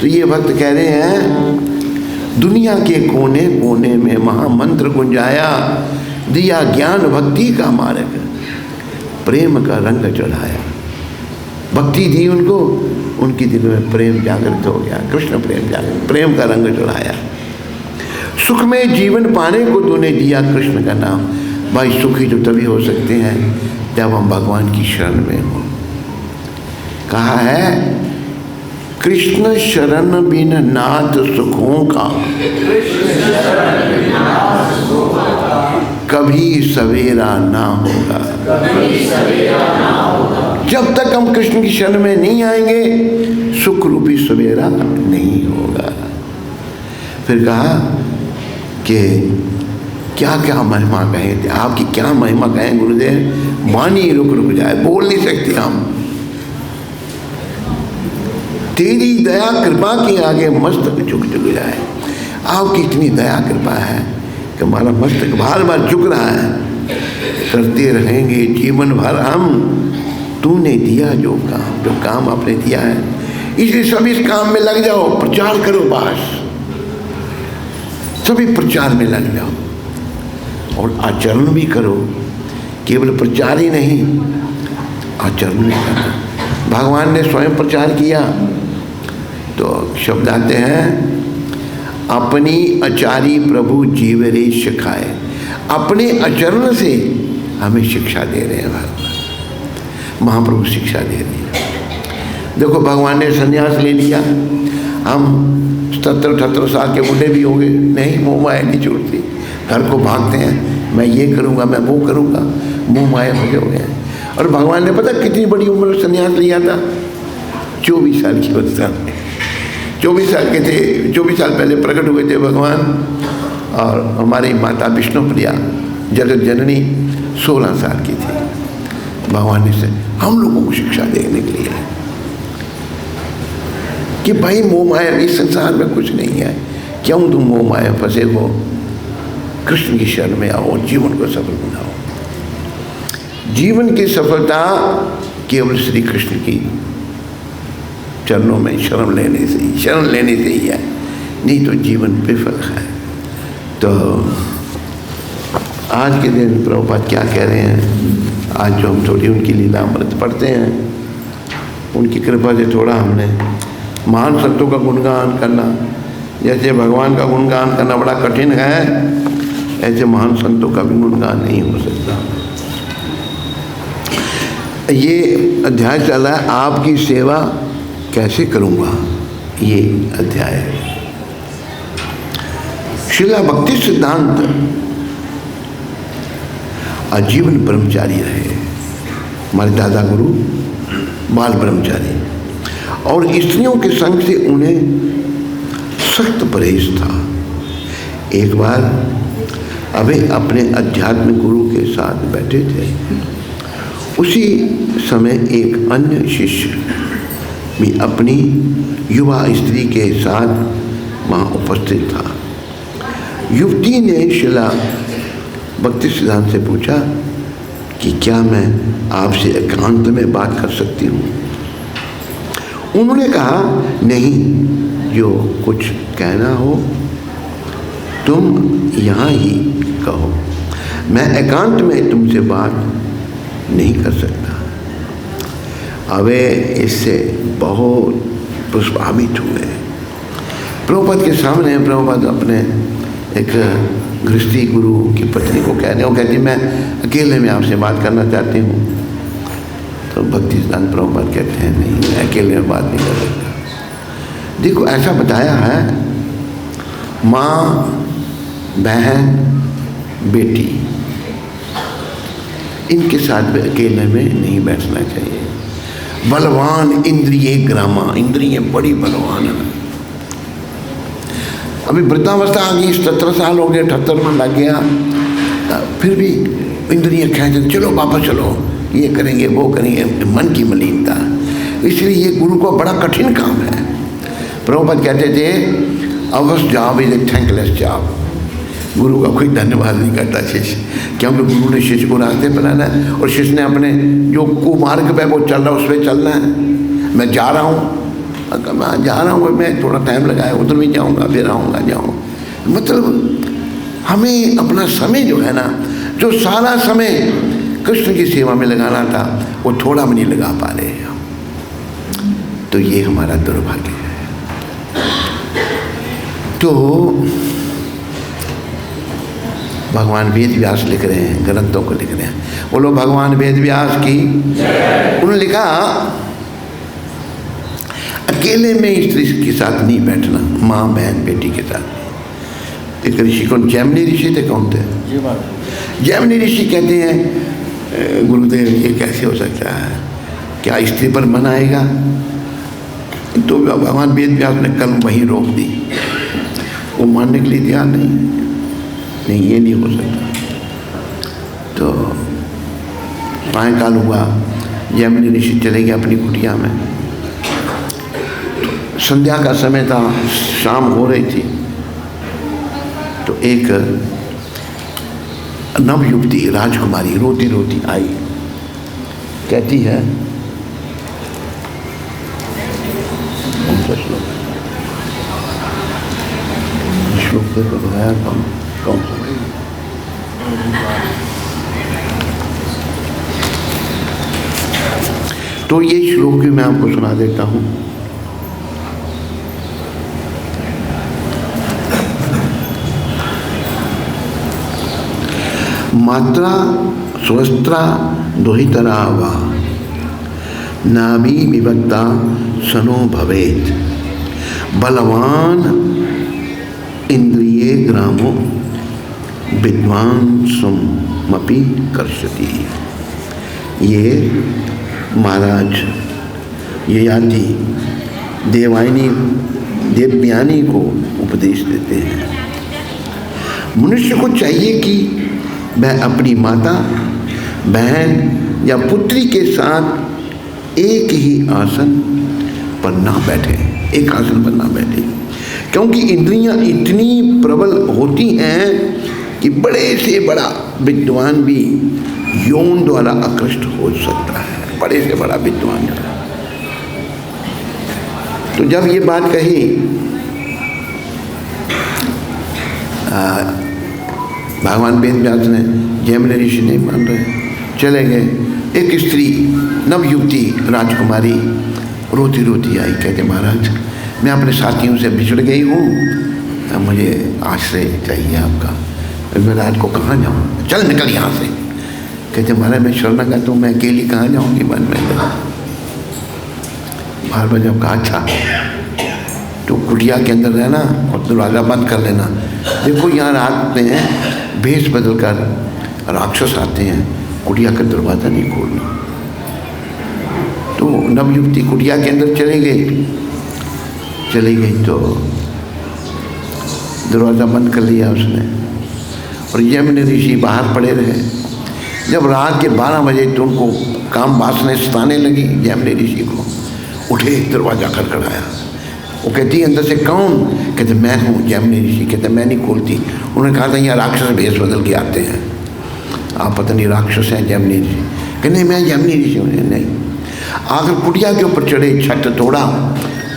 Speaker 1: तो ये भक्त कह रहे हैं, दुनिया के कोने कोने में महामंत्र गुंजाया, दिया ज्ञान भक्ति का मार्ग, प्रेम का रंग चढ़ाया। भक्ति दी उनको, उनकी दिल में प्रेम जागृत हो गया, कृष्ण प्रेम जागृत, प्रेम का रंग चढ़ाया। सुख में जीवन पाने को तूने दिया कृष्ण का नाम। भाई सुखी तो तभी हो सकते हैं जब हम भगवान की शरण में हो। कहा है, कृष्ण शरण बिन नाथ सुखों का, कभी सवेरा ना होगा। जब तक हम कृष्ण की शरण में नहीं आएंगे, सुख रूपी सवेरा नहीं होगा। फिर कहा कि क्या क्या महिमा कहें थे, आपकी क्या महिमा कहें गुरुदेव, वाणी रुक जाए, बोल नहीं सकते हम। तेरी दया कृपा के आगे मस्तक झुक जाए। आपकी इतनी दया कृपा है कि हमारा मस्तक बार बार झुक रहा है। करते रहेंगे जीवन भर हम, तूने दिया जो काम आपने दिया है, इसलिए सब इस काम में लग जाओ, प्रचार करो, बस सभी प्रचार में लग जाओ और आचरण भी करो। केवल प्रचार ही नहीं, आचरण भी करना। भगवान ने स्वयं प्रचार किया, तो शब्द आते हैं, अपनी आचारी प्रभु जीवरे सिखाए। अपने आचरण से हमें शिक्षा दे रहे हैं भगवान, महाप्रभु शिक्षा दे रहे हैं। देखो भगवान ने संन्यास ले लिया, हम 70-78 साल के बूढ़े भी हो गए, नहीं मोह माया नहीं छूटती, घर को भागते हैं, मैं ये करूँगा, मैं वो करूँगा, मोह माया भगे हो गए। और भगवान ने पता कितनी बड़ी उम्र में संन्यास लिया था, 24 साल की अवस्था में। 24 साल के थे, 24 साल पहले प्रकट हुए थे भगवान। और हमारी माता विष्णुप्रिया जगत जननी 16 साल की थी। भगवान ने से हम लोगों को शिक्षा देने के लिए कि भाई मोह माया इस संसार में कुछ नहीं है, क्यों तुम मोह माया फंसे हो, कृष्ण की शरण में आओ, जीवन को सफल बनाओ। जीवन की सफलता केवल श्री कृष्ण की चरणों में शरण लेने से ही है, नहीं तो जीवन विफल है। तो आज के दिन प्रभुपाद क्या कह रहे हैं, आज जो हम थोड़ी उनकी लीलामृत पढ़ते हैं, उनकी कृपा से थोड़ा हमने महान संतों का गुणगान करना, जैसे भगवान का गुणगान करना बड़ा कठिन है, ऐसे महान संतों का भी गुणगान नहीं हो सकता। ये अध्याय चला है, आपकी सेवा कैसे करूँगा, ये अध्याय है। श्रीला भक्ति सिद्धांत आजीवन ब्रह्मचारी रहे, हमारे दादा गुरु बाल ब्रह्मचारी, और स्त्रियों के संग से उन्हें सख्त परहेज था। एक बार अभी अपने अध्यात्मिक गुरु के साथ बैठे थे, उसी समय एक अन्य शिष्य भी अपनी युवा स्त्री के साथ वहाँ उपस्थित था। युवती ने शिला भक्ति सिद्धांत से पूछा कि क्या मैं आपसे एकांत में बात कर सकती हूँ। उन्होंने कहा, नहीं, जो कुछ कहना हो तुम यहाँ ही कहो, मैं एकांत में तुमसे बात नहीं कर सकता। अवे इससे बहुत प्रभावित हुए। प्रभुपाद के सामने प्रभुपाद अपने एक गृहस्थी गुरु की पत्नी को कहने, वो कहती मैं अकेले में आपसे बात करना चाहती हूँ। तो भक्ति सिद्धांत प्रभुपाद कहते हैं, नहीं, मैं अकेले में बात नहीं कर सकता। देखो ऐसा बताया है, माँ, बहन, बेटी, इनके साथ में अकेले में नहीं बैठना चाहिए। बलवान इंद्रिय ग्रामा, इंद्रिय बड़ी बलवान है। अभी वृद्धावस्था आ गई, 17 साल हो गए, 78 में लग गया, फिर भी इंद्रिय कहते चलो वापस चलो, ये करेंगे वो करेंगे, मन की मलिन। इसलिए ये गुरु को बड़ा कठिन काम है। प्रभुपाद कहते थे अवश्य job is a thankless job. गुरु का कोई धन्यवाद नहीं करता शिष्य, क्योंकि गुरु ने शिष्य को रास्ते बनाना है और शिष्य ने अपने जो कुमार्ग पे वो चल रहा है उस पर चलना है। मैं जा रहा हूँ, अगर मैं जा रहा हूँ, मैं थोड़ा टाइम लगाया, उधर भी जाऊँगा, फिर आऊँगा, जाऊँगा। मतलब हमें अपना समय जो है ना, जो सारा समय कृष्ण की सेवा में लगाना था, वो थोड़ा भी नहीं लगा पा रहे हैं। तो ये हमारा दुर्भाग्य है। तो भगवान वेद व्यास लिख रहे हैं, ग्रंथों को लिख रहे हैं। बोलो भगवान वेद व्यास की। उन्होंने लिखा अकेले में स्त्री के साथ नहीं बैठना, माँ बहन बेटी के साथ। एक ऋषि कौन, जैमिनी ऋषि थे, कौन थे? जैमिनी ऋषि कहते हैं गुरुदेव ये कैसे हो सकता है, क्या स्त्री पर मन आएगा? तो भगवान वेद व्यास ने कल वहीं रोक दी, वो मानने के लिए तैयार नहीं, ये नहीं हो सकता। तो सायंकाल हुआ, जैमिनी ऋषि चले गए अपनी कुटिया में। संध्या का समय था, शाम हो रही थी। तो एक नवयुवती राजकुमारी रोती रोती आई, कहती है, कौन सा श्लोक पे बताया, कौन सा? तो ये श्लोक भी मैं आपको सुना देता हूँ। मात्रा स्वस्त्रा दोहितरा वा नाभि विभक्ता सनो भवेत बलवान इंद्रिये ग्रामो विद्वांसमपि कर्षति। ये महाराज ययाति देवयानी को उपदेश देते हैं। मनुष्य को चाहिए कि वह अपनी माता, बहन या पुत्री के साथ एक ही आसन पर ना बैठे, एक आसन पर ना बैठे, क्योंकि इंद्रियां इतनी प्रबल होती हैं कि बड़े से बड़ा विद्वान भी यौन द्वारा आकृष्ट हो सकता है, बड़े से बड़ा विद्वान। तो जब ये बात कही, भगवान वेद व्यास ने, जैमिनी ऋषि नहीं मान रहे, चले गए। एक स्त्री नवयुवती राजकुमारी रोती रोती आई, कहते महाराज मैं अपने साथियों से बिछड़ गई हूँ, मुझे आश्रय चाहिए आपका। मैं रात को कहाँ जाऊँ, चल निकल यहाँ से। कहते महाराज मैं शरणागत हूँ, मैं अकेली कहाँ जाऊँगी वन में। बार बार जब कहा अच्छा तो कुटिया के अंदर रहना और दरवाज़ा बंद कर लेना। देखो यहाँ रात में भेष बदल कर राक्षस आते हैं, कुटिया का दरवाज़ा नहीं खोलना। तो नवयुवती कुटिया के अंदर चली गई तो दरवाज़ा बंद कर लिया उसने, और जैमिनी ऋषि बाहर पड़े रहे। जब रात के 12 बजे तो उनको काम वासना सताने लगी, जैमिनी ऋषि को उठे, दरवाज़ा खड़खड़ाया। वो कहती अंदर से कौन? कहते मैं हूँ जैमिनी ऋषि। कहते मैं नहीं खोलती। उन्होंने कहा था यहाँ राक्षस भेष बदल के आते हैं, आप पता नहीं राक्षस हैं जैमिनी ऋषि। कहते नहीं मैं जैमिनी ऋषि हूँ। नहीं, आकर कुटिया के ऊपर चढ़े, छत तोड़ा,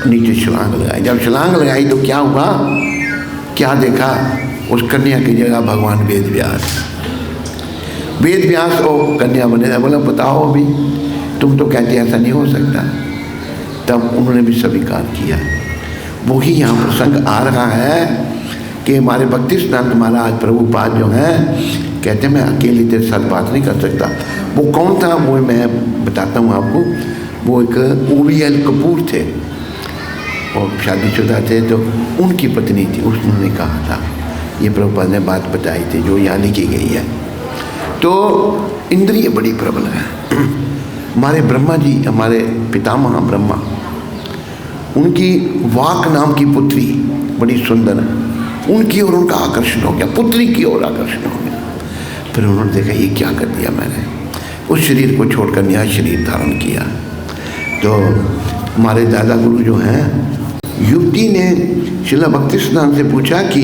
Speaker 1: नीचे छलांग लगाई। जब छलांग लगाई तो क्या हुआ, क्या देखा? उस कन्या की जगह भगवान वेद व्यास को कन्या बने। बोला बताओ अभी, तुम तो कहते ऐसा नहीं हो सकता। तब उन्होंने भी स्वीकार किया। वही यहाँ प्रसंग आ रहा है कि हमारे भक्ति सिद्धांत महाराज प्रभुपाद जो हैं, कहते मैं अकेले तेरे साथ बात नहीं कर सकता। वो कौन था वो मैं बताता हूँ आपको। वो एक OVL कपूर थे और शादीशुदा थे, तो उनकी पत्नी थी। उसने कहा था, ये प्रभुपाद ने बात बताई थी जो यहाँ लिखी गई है। तो इंद्रिय बड़ी प्रबल है। हमारे ब्रह्मा जी, हमारे पितामह ब्रह्मा, उनकी वाक नाम की पुत्री बड़ी सुंदर है, उनकी ओर उनका आकर्षण हो गया, पुत्री की ओर आकर्षण हो गया। फिर उन्होंने देखा ये क्या कर दिया मैंने, उस शरीर को छोड़कर नया शरीर धारण किया। तो हमारे दादा गुरु जो हैं, युवती ने श्रील भक्ति सिद्धांत से पूछा कि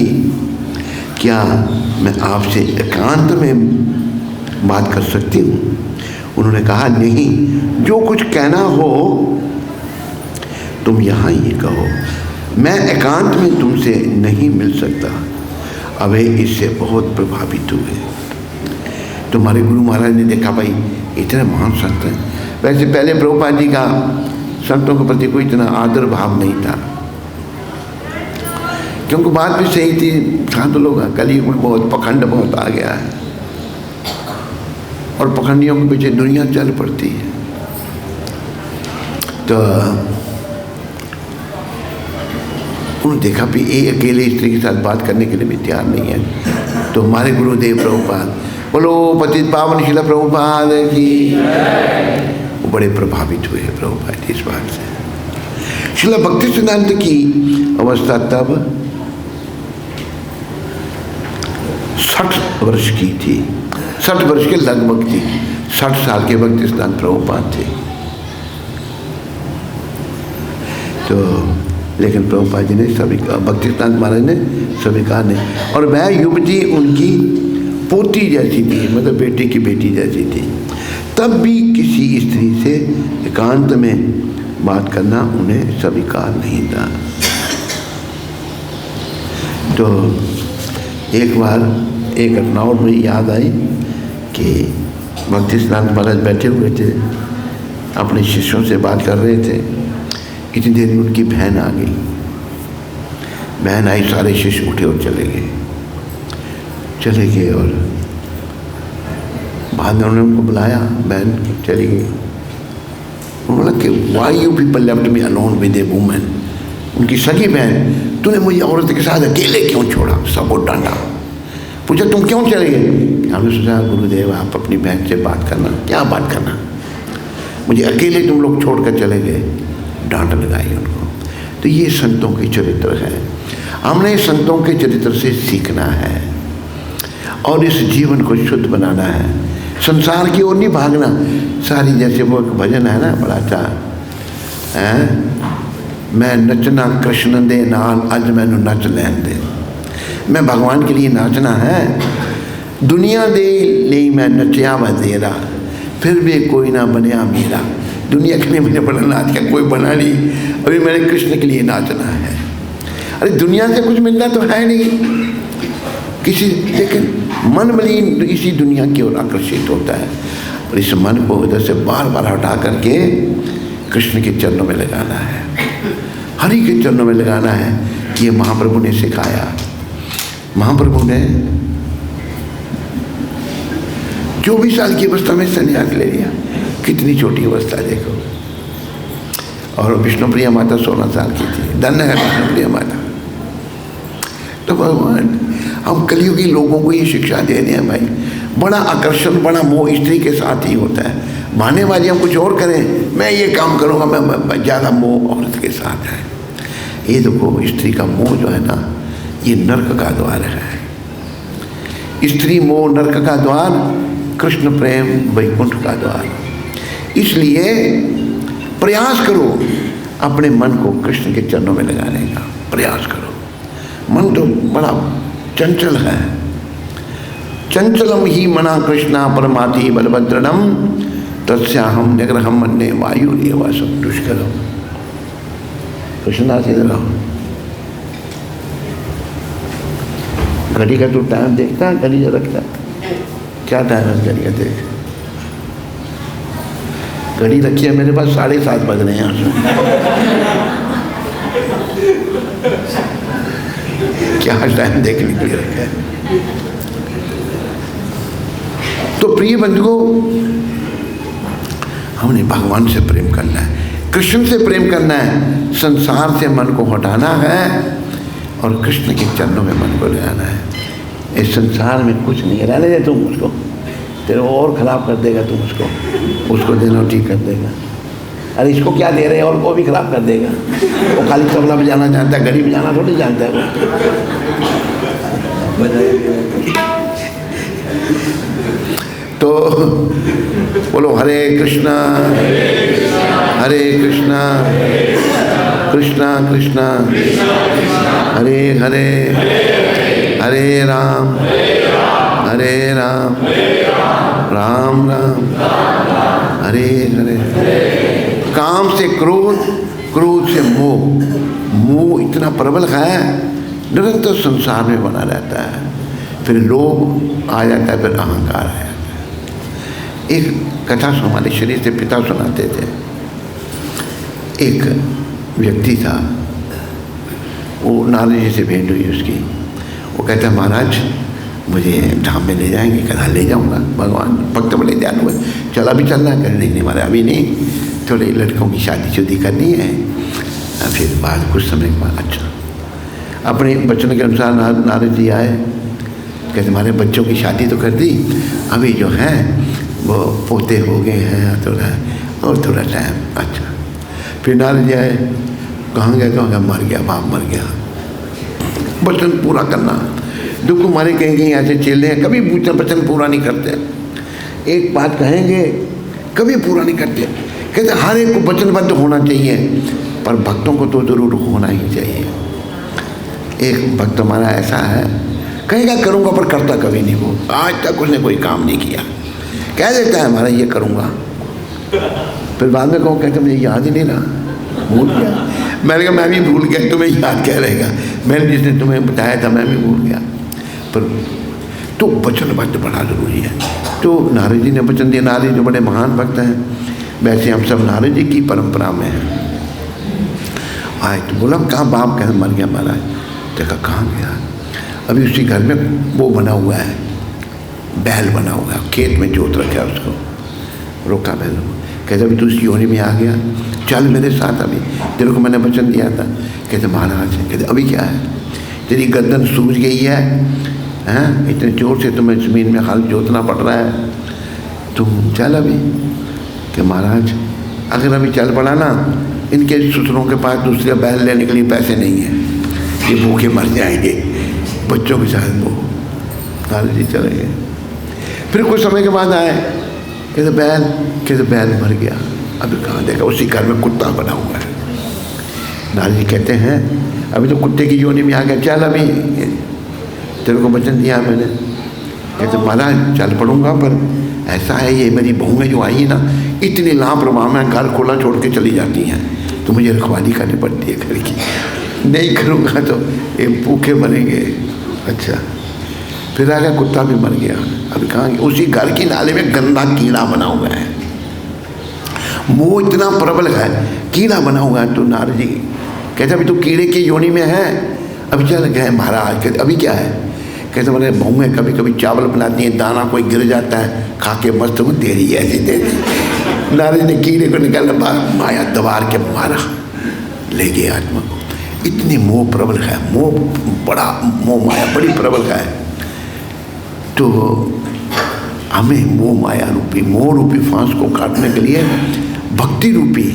Speaker 1: क्या मैं आपसे एकांत में बात कर सकती हूँ? उन्होंने कहा नहीं, जो कुछ कहना हो तुम यहाँ ही कहो, मैं एकांत में तुमसे नहीं मिल सकता। अब वे इससे बहुत प्रभावित हुए। तुम्हारे गुरु महाराज ने देखा भाई इतने महान संत हैं। वैसे पहले प्रभुपाद जी का संतों के प्रति कोई इतना आदर भाव नहीं था, क्योंकि बात भी सही थी, संत लोग कलयुग में बहुत पखंड बहुत आ गया है और पखंडियों के पीछे दुनिया चल पड़ती है। तो उन्होंने देखा भी ये अकेले स्त्री के साथ बात करने के लिए भी तैयार नहीं है। तो हमारे गुरुदेव प्रभुपाद, बोलो पतित पावन शिला प्रभुपाद की, वो बड़े प्रभावित हुए प्रभुपाद इस बात से। शिला भक्ति सिद्धांत की अवस्था तब 60 वर्ष की थी, 60 वर्ष के लगभग थी। 60 साल के भक्ति सिद्धांत प्रभुपाद थे। तो लेकिन प्रभुपाद जी ने स्वीकार, भक्ति सिद्धांत महाराज ने स्वीकार नहीं। और वह युवती उनकी पोती जैसी थी, मतलब बेटे की बेटी जैसी थी। तब भी किसी स्त्री से एकांत में बात करना उन्हें स्वीकार नहीं था। तो एक बार एक घटना और मुझे याद आई कि भक्ति सिद्धांत महाराज बैठे हुए थे, अपने शिष्यों से बात कर रहे थे। इतनी देर में उनकी बहन आ गई। बहन आई, सारे शिष्य उठे और चले गए और बाद में उन्होंने उनको बुलाया, बहन चली गई। उन्होंने बोला कि why you people left me alone with a woman. उनकी सगी बहन, तूने मुझे औरत के साथ अकेले क्यों छोड़ा? सबको डांटा, पूछा तुम क्यों चले गए? हमने सोचा गुरुदेव आप अपनी बहन से बात करना। क्या बात करना? मुझे अकेले तुम लोग छोड़ कर चले गए। डांट लगाई उनको। तो ये संतों के चरित्र है। हमने संतों के चरित्र से सीखना है और इस जीवन को शुद्ध बनाना है, संसार की ओर नहीं भागना। सारी जैसे वो एक भजन है ना बड़ा अच्छा है, मैं नचना कृष्ण दे नाल अज मैनू नच लैन दे। मैं भगवान के लिए नाचना है, दुनिया दे लिए मैं नचिया व तेरा, फिर भी कोई ना बनया मेरा। दुनिया के लिए मुझे बड़ा नाच का कोई बना नहीं, अभी मैंने कृष्ण के लिए नाचना है। अरे दुनिया से कुछ मिलना तो है नहीं किसी, लेकिन मन मलिन इसी दुनिया की ओर आकर्षित होता है। और इस मन को उधर से बार बार हटा करके कृष्ण के चरणों में लगाना है, हरि के चरणों में लगाना है। ये महाप्रभु ने सिखाया। महाप्रभु ने 24 साल की अवस्था में संन्यास ले लिया। कितनी छोटी अवस्था देखो। और विष्णुप्रिया माता 16 साल की थी। धन्य है विष्णुप्रिया माता। तो भगवान हम कलयुगी लोगों को ये शिक्षा दे रहे हैं भाई, बड़ा आकर्षण बड़ा मोह स्त्री के साथ ही होता है। बहानेबाजी हम कुछ और करें, मैं ये काम करूँगा, मैं ज़्यादा मोह औरत के साथ है। ये देखो स्त्री का मोह जो है ना, ये नर्क का द्वार है। स्त्री मोह नर्क का द्वार, कृष्ण प्रेम वैकुंठ का द्वार। इसलिए प्रयास करो अपने मन को कृष्ण के चरणों में लगाने का प्रयास करो। मन तो बड़ा चंचल है। चंचलम ही मना कृष्णा परमाति बलभद्रणम तस्याहम निग्रहम मन्ये वायु एवासम दुष्करम। कृष्णदास इधर आओ। घड़ी का तो टाइम देखता है, घड़ी रखता है, क्या टाइम है घड़ी का? देख, घड़ी रखी है मेरे पास, 7:30 बज रहे हैं यहाँ से। क्या टाइम देखने के लिए रखा है? तो प्रिय बंधुओं, हमने भगवान से प्रेम करना है, कृष्ण से प्रेम करना है, संसार से मन को हटाना है और कृष्ण के चरणों में मन को लगाना है। इस संसार में कुछ नहीं है, रहने दे तुम उसको, तेरे और खराब कर देगा, तुम उसको देना ठीक कर देगा। अरे इसको क्या दे रहे हैं, और को भी खराब कर देगा। वो खाली तबला बजाना जानता है, घड़ी बजाना थोड़ी जानता है वो। तो बोलो हरे कृष्णा कृष्णा कृष्णा हरे हरे हरे राम राम राम हरे हरे। काम से क्रोध, क्रोध से मोह, मोह इतना प्रबल है निरंतर संसार में बना रहता है। फिर लोभ आ जाता है, फिर अहंकार आ जाता है। एक कथा हमारे शरीर से पिता सुनाते थे। एक व्यक्ति था, वो नारद जी से भेंट हुई उसकी। वो कहता महाराज मुझे धाम में ले जाएंगे? कहता ले जाऊंगा, भगवान भक्त बड़े दयालु हुए। चल अभी चलना है? कहने नहीं महाराज अभी नहीं, थोड़े लड़कों की शादी शुदी करनी है, फिर बाद कुछ समय के बाद। अच्छा, अपने बच्चों के अनुसार नारद जी आए। कहते हमारे बच्चों की शादी तो कर दी, अभी जो है वो पोते हो गए हैं थोड़ा टाइम। अच्छा, फिर नारद जी आए। कहाँ गए? कहाँ गया? मर गया, बाप मर गया। वचन पूरा करना, दुख हमारे कहीं कहीं ऐसे चेले हैं कभी वचन पूरा नहीं करते। एक बात कहेंगे कभी पूरा नहीं करते। कहते हर एक को वचनबद्ध होना चाहिए, पर भक्तों को तो जरूर होना ही चाहिए। एक भक्त हमारा ऐसा है, कहेगा करूँगा पर करता कभी नहीं। वो आज तक उसने कोई काम नहीं किया, कह देता है हमारा ये करूँगा, फिर बाद में कहो कहते मुझे याद ही नहीं रहा, भूल गया। मैंने कहा मैं भी भूल गया, तुम्हें याद क्या रहेगा, मैंने जिसने तुम्हें बताया था मैं भी भूल गया। पर तो वचनबद्ध बड़ा जरूरी है। तो नारद जी ने वचन दिया। नारद जी जो बड़े महान भक्त हैं, वैसे हम सब नारद जी की परंपरा में हैं। आए तो बोला कहाँ? बाप कहते मर गया महाराज। देखा कहाँ गया? अभी उसी घर में वो बना हुआ है, बैल बना हुआ है, खेत में जोत रखा है उसको। रोका बैल, कहते अभी तू उस योनि में आ गया, चल मेरे साथ, अभी तेरे को मैंने वचन दिया था। कहते महाराज, कहते अभी क्या है? तेरी गर्दन सूज गई है, हैं? इतने जोर से तुम्हें ज़मीन में हाल जोतना पड़ रहा है, तुम चल अभी। कि महाराज अगर अभी चल पड़ा ना, इनके ससुरों के पास दूसरे बैल लेने के लिए पैसे नहीं हैं, ये भूखे मर जाएंगे बच्चों के साथ। वो नारद जी चले गए। फिर कुछ समय के बाद आए, कहते बैल मर गया। अभी कहाँ देखा? उसी घर में कुत्ता बना हुआ है। नारद जी कहते हैं अभी तो कुत्ते की योनि में आ गया, चल अभी, तेरे को वचन दिया मैंने। कहते महाराज चल पड़ूंगा, पर ऐसा है ये मेरी बहुएं जो आई है ना, इतनी लापरवाह में घर खुला छोड़ के चली जाती हैं, तो मुझे रखवाली करनी पड़ती है घर की। नहीं करूँगा तो ये भूखे मरेंगे। अच्छा, फिर आ गया, कुत्ता भी मर गया। अभी कहाँ? उसी घर की नाले में गंदा कीड़ा बना हुआ है, वो इतना प्रबल है, कीड़ा बना हुआ है। तो नारद जी कहते अभी तो कीड़े की योनि में है, अभी चल गए महाराज। कहते अभी क्या है? कहते मैंने बहुएं कभी कभी चावल बनाती हैं, दाना कोई गिर जाता है, खा के मस्त वो दे रही है, ऐसी दे रही। नारद ने कीड़े को निकाल माया दबार के मारा, ले गए आत्मा को। इतनी मोह प्रबल है, मोह बड़ा, मोह माया बड़ी प्रबल है। तो हमें मोह माया रूपी, मोह रूपी फांस को काटने के लिए भक्ति रूपी,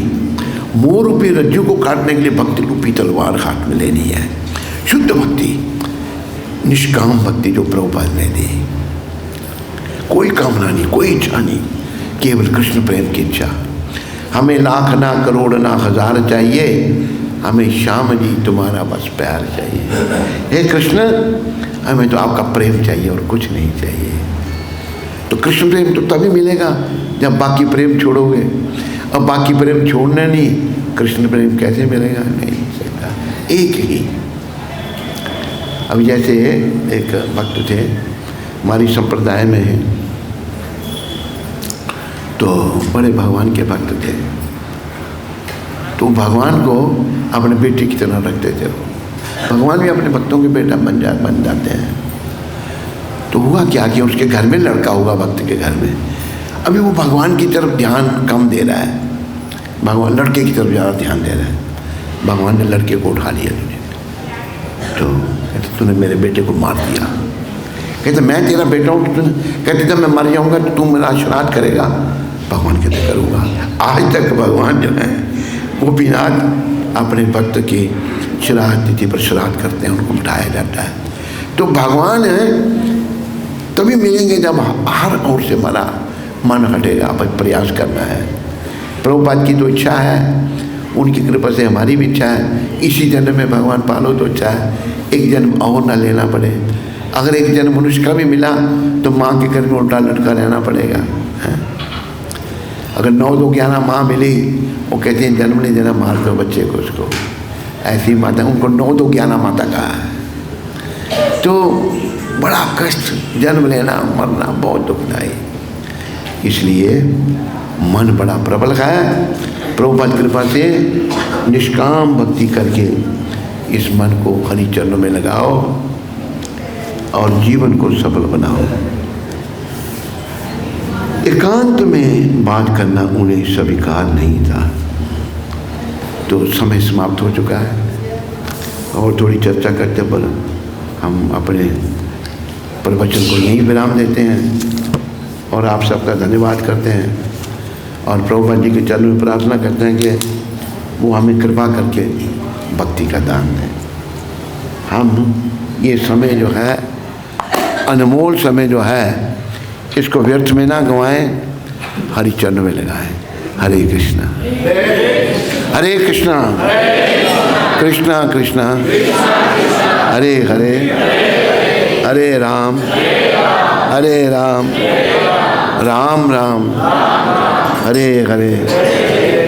Speaker 1: मोह रूपी रज्जु को काटने के लिए भक्ति रूपी तलवार हाथ में लेनी है। शुद्ध भक्ति, निष्काम भक्ति जो प्रभुपाद ने दी, कोई कामना नहीं, कोई इच्छा नहीं, केवल कृष्ण प्रेम की इच्छा। हमें लाख ना करोड़ ना हजार चाहिए, हमें श्याम जी तुम्हारा बस प्यार चाहिए। हे कृष्ण, हमें तो आपका प्रेम चाहिए और कुछ नहीं चाहिए। तो कृष्ण प्रेम तो तभी मिलेगा जब बाकी प्रेम छोड़ोगे। अब बाकी प्रेम छोड़ना नहीं, कृष्ण प्रेम कैसे मिलेगा? नहीं सकता, एक ही। अब जैसे एक भक्त थे हमारी संप्रदाय में है, तो बड़े भगवान के भक्त थे, तो भगवान को अपने बेटे की तरह रखते थे। भगवान भी अपने भक्तों के बेटा बन जाते हैं। तो हुआ क्या कि उसके घर में लड़का होगा, भक्त के घर में। अभी वो भगवान की तरफ ध्यान कम दे रहा है, भगवान लड़के की तरफ ज़्यादा ध्यान दे रहा है। भगवान ने लड़के को उठा लिया, तो कहते तूने मेरे बेटे को मार दिया। कहते मैं तेरा बेटा हूँ, तो कहते जब मैं मर जाऊँगा तो तू मेरा श्राद्ध करेगा? भगवान कहते करूँगा। आज तक भगवान जो है वो बिना अपने भक्त की श्राद्ध तिथि पर श्राद्ध करते हैं, उनको उठाया जाता है। तो भगवान है तभी मिलेंगे जब हर ओर से हमारा मन हटेगा। पर प्रयास करना है। प्रभुपाद की तो इच्छा है, उनकी कृपा से हमारी भी इच्छा है, इसी जन्म में भगवान पालो तो अच्छा है, एक जन्म और ना लेना पड़े। अगर एक जन्म मनुष्य का भी मिला तो माँ के घर में उल्टा लटका रहना पड़ेगा, है? अगर 9-2-11 माँ मिली, वो कहते हैं जन्म नहीं देना, मार दो बच्चे को उसको। ऐसी माता, उनको 9-2-11 माता कहा है। तो बड़ा कष्ट, जन्म लेना मरना बहुत दुखदायी। इसलिए मन बड़ा प्रबल है। प्रभुपाद कृपा से निष्काम भक्ति करके इस मन को हरि चरणों में लगाओ और जीवन को सफल बनाओ। एकांत में बात करना उन्हें स्वीकार नहीं था। तो समय समाप्त हो चुका है और थोड़ी चर्चा करते पर हम अपने प्रवचन को यहीं विराम देते हैं और आप सबका धन्यवाद करते हैं और प्रभुपाद जी के चरणों में प्रार्थना करते हैं कि वो हमें कृपा करके भक्ति का दान दें। हम ये समय जो है, अनमोल समय जो है, इसको व्यर्थ में ना गंवाएं, हरि चरणों में लगाएं। हरे कृष्णा हरे कृष्णा कृष्णा कृष्णा हरे हरे, हरे राम राम राम हरे हरे।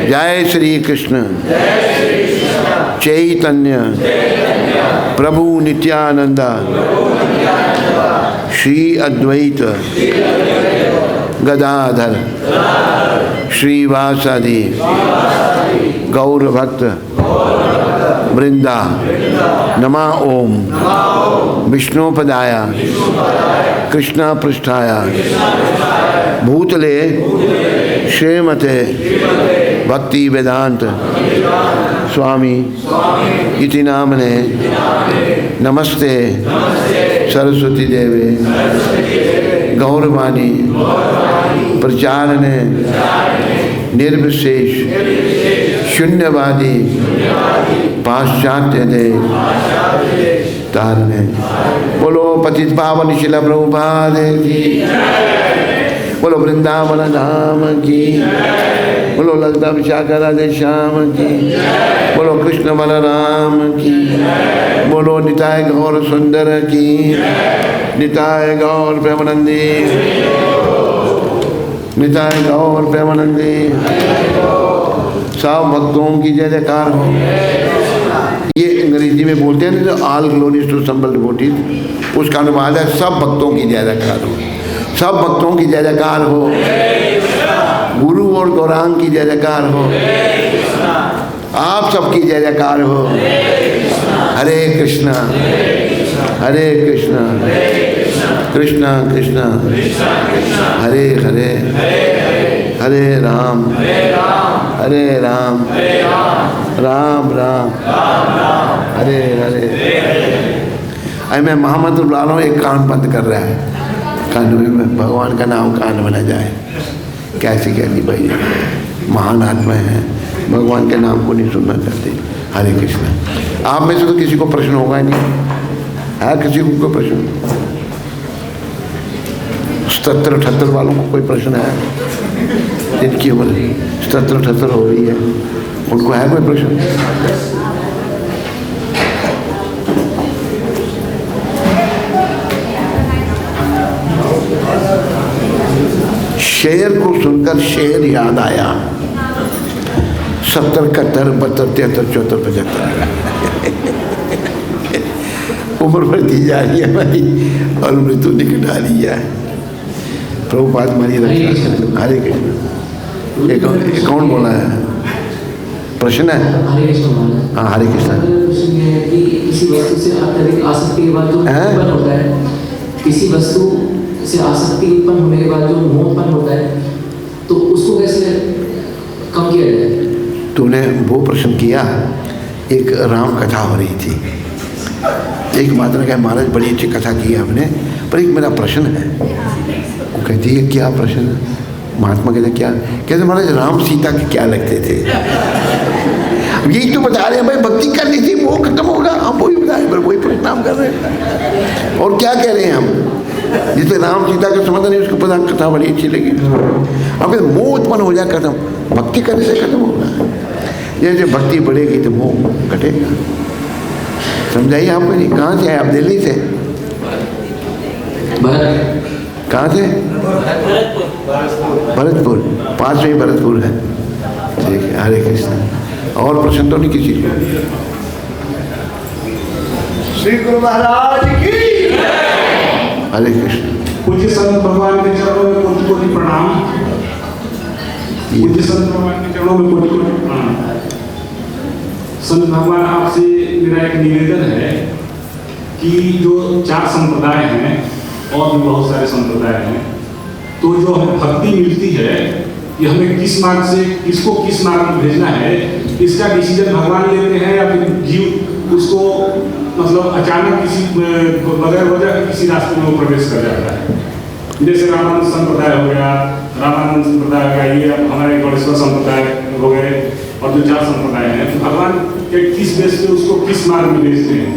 Speaker 1: जय श्री कृष्ण चैतन्य प्रभु नित्यानंदा श्री अद्वैत गदाधर श्रीवासादि गौर भक्त वृंदा नमा ओम विष्णुपदाय कृष्णा पृष्ठाय भूतले श्रीमते भक्ति वेदांत स्वामी इति नामने नमस्ते सरस्वती देवे गौरवाणी प्रचारणे निर्विशेष शून्यवादी पाश्चात्य दे तारने। बोलो पतित पावन शिला प्रभुपाद की, बोलो वृंदावन धाम की, बोलो ललिता विशाखा राधे श्याम की, बोलो कृष्ण बलराम की, बोलो निताय गौर सुंदर की, निताय गौर प्रेमानंदी, निताय गौर प्रेमानंदी। सब भक्तों की जय जयकार हो। ये अंग्रेजी में बोलते हैं ना, all glories to assembled devotees, उसका अनुवाद है सब भक्तों की जय जयकार हो। सब भक्तों की जय जयकार हो। गुरु और गौरांग की जय जयकार हो। आप सबकी जय जयकार हो। हरे कृष्णा हरे कृष्णा कृष्णा कृष्णा हरे हरे, हरे राम राम राम हरे हरे। अरे मैं महामंत्र बुला रहा हूँ, एक कान बंद कर रहा है, कान में भगवान का नाम कान बना जाए। कैसी कहती भाई, महान आत्मा है, भगवान के नाम को नहीं सुनना चाहते। हरे कृष्ण। आप में से तो किसी को प्रश्न होगा ही नहीं है? किसी को कोई प्रश्न? 77-78 वालों को कोई प्रश्न है? जिनकी उम्र 77-78 हो रही है, उनको है कोई प्रश्न? शेर को सुनकर शेर याद आया। 70, 71, 72, 73, 74, 75 उम्र बढ़ती जा रही है भाई और मृत्यु निकट आ रही है। प्रभुपाद हमारी रक्षा करें। हरे कृष्ण। कौन बोला है? प्रश्न है? हाँ हरे कृष्ण।
Speaker 2: किसी वस्तु से अत्यधिक आसक्ति के बाद जो उत्पन्न होता है, किसी वस्तु से आसक्ति उत्पन्न होने के बाद जो मोह उत्पन्न होता है, तो उसको कैसे कम किया जाए?
Speaker 1: तूने वो प्रश्न किया। एक राम कथा हो रही थी, एक माता ने कहा महाराज बड़ी अच्छी कथा की है हमने, पर एक मेरा प्रश्न है। वो कहती है क्या प्रश्न है? महात्मा कहते क्या? कहते महाराज राम सीता के क्या लगते थे? यही तो बता रहे हैं भाई, भक्ति करनी थी, वो खत्म होगा, हम वही बता रहे हैं, वही प्रश्न हम कर रहे हैं। और क्या कह रहे हैं हम? जिसे राम सीता का संबंध नहीं, उसको पता कथा बड़ी अच्छी लगी। अब मोह उत्पन्न हो जाए खत्म, भक्ति करने से खत्म होगा। जैसे भक्ति बढ़ेगी तो मोह घटेगा। समझाइए आपको नहीं। कहाँ से आए आप? दिल्ली से? कहाँ से? भरतपुर। पास में ही भरतपुर है। ठीक है, हरे कृष्ण। और प्रश्न तो नहीं किसी को?
Speaker 3: श्री गुरु महाराज की
Speaker 1: हरे कृष्ण।
Speaker 3: पूज्य संत भगवान के चरणों में कोटि कोटि प्रणाम। पूज्य संत भगवान के चरणों में कोटि कोटि प्रणाम। संत भगवान, आपसे मेरा एक निवेदन है कि जो 4 संप्रदाय हैं और भी बहुत सारे संप्रदाय हैं, तो जो हमें भक्ति मिलती है कि हमें किस मार्ग से किसको किस मार्ग में भेजना है, इसका डिसीजन भगवान लेते हैं या फिर जीव उसको मतलब अचानक किसी बगैर वजह किसी रास्ते में वो प्रवेश कर जाता है। जैसे रामानंद संप्रदाय हो गया, रामानंद संप्रदाय हो गया, ये हमारे गणेश्वर संप्रदाय हो गए, और जो 4 संप्रदाय हैं, तो भगवान के किस बेस पे उसको किस मार्ग में भेजते हैं,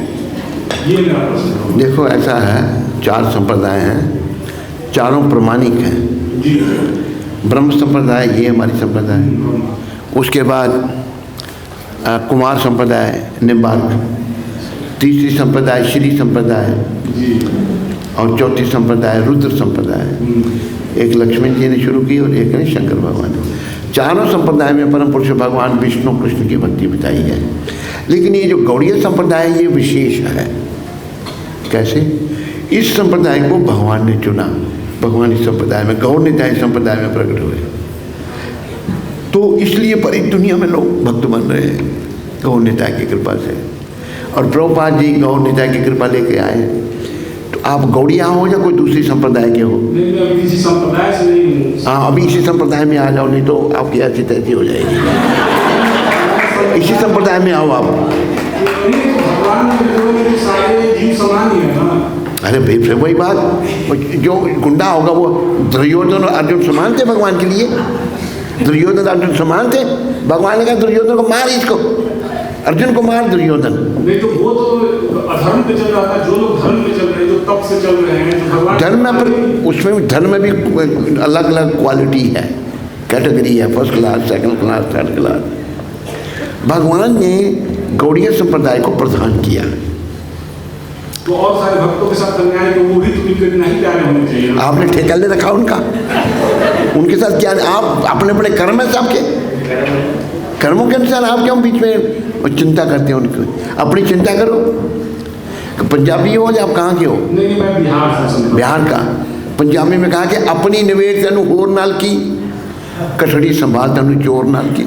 Speaker 3: ये मेरा प्रश्न है।
Speaker 1: देखो ऐसा है, 4 संप्रदाय हैं, चारों प्रमाणिक हैं
Speaker 3: जी।
Speaker 1: ब्रह्म संप्रदाय ये हमारी संप्रदाय, उसके बाद कुमार संप्रदाय निम्बार्क, तीसरी संप्रदाय श्री संप्रदाय
Speaker 3: जी,
Speaker 1: और चौथी संप्रदाय रुद्र संप्रदाय। एक लक्ष्मण जी ने शुरू की और एक ने शंकर भगवान ने। चारों संप्रदाय में परम पुरुष भगवान विष्णु कृष्ण की भक्ति बताई है। लेकिन ये जो गौड़ीय संप्रदाय ये विशेष है। कैसे? इस संप्रदाय को भगवान ने चुना, भगवान इस संप्रदाय में गौड़ निताई संप्रदाय में प्रकट हुए, तो इसलिए पूरी दुनिया में लोग भक्त बन रहे हैं गौड़ निताई की कृपा से। और प्रभुपाद जी गौड़ निताई की कृपा लेके आए। तो आप गौड़िया हो या कोई दूसरी संप्रदाय के हो?
Speaker 3: नहीं, किसी संप्रदाय से नहीं हूँ।
Speaker 1: हाँ, अभी इसी संप्रदाय में आ जाओ, नहीं तो आपकी ऐसी तैसी हो जाएगी। इसी संप्रदाय में आओ आप।
Speaker 3: भगवान के सारे जीव समान ही है ना।
Speaker 1: अरे भाई फिर वही बात, जो गुंडा होगा वो दुर्योधन और अर्जुन समान थे भगवान के लिए। दुर्योधन अर्जुन समान थे। भगवान ने कहा दुर्योधन को मार, इसको अर्जुन को मार दुर्योधन।
Speaker 3: नहीं तो वो तो अधर्म पे चल रहा था। जो लोग धर्म पे चल रहे हैं, जो तप से चल रहे हैं, तो भगवान
Speaker 1: धर्म में पर उसमें धर्म में भी अलग अलग क्वालिटी है, कैटेगरी है, first class, second class, third class. भगवान ने गौड़ीय संप्रदाय को प्रदान किया।
Speaker 3: तो और सारे भक्तों के साथ अन्याय, तो वो भी तो बिल्कुल नहीं प्यारे होने चाहिए।
Speaker 1: आपने ठेका ले रखा उनका, उनके साथ क्या? आप अपने बड़े कर्म है सबके, कर्मों के अनुसार आप क्यों बीच में चिंता करते हैं उनकी? अपनी चिंता करो। पंजाबी हो या आप कहाँ के हो?
Speaker 3: नहीं, मैं बिहार से।
Speaker 1: बिहार का। पंजाबी में कहा कि अपनी निवेश तनु होर नाल की, कठड़ी संभाल तनु चोर नाल की।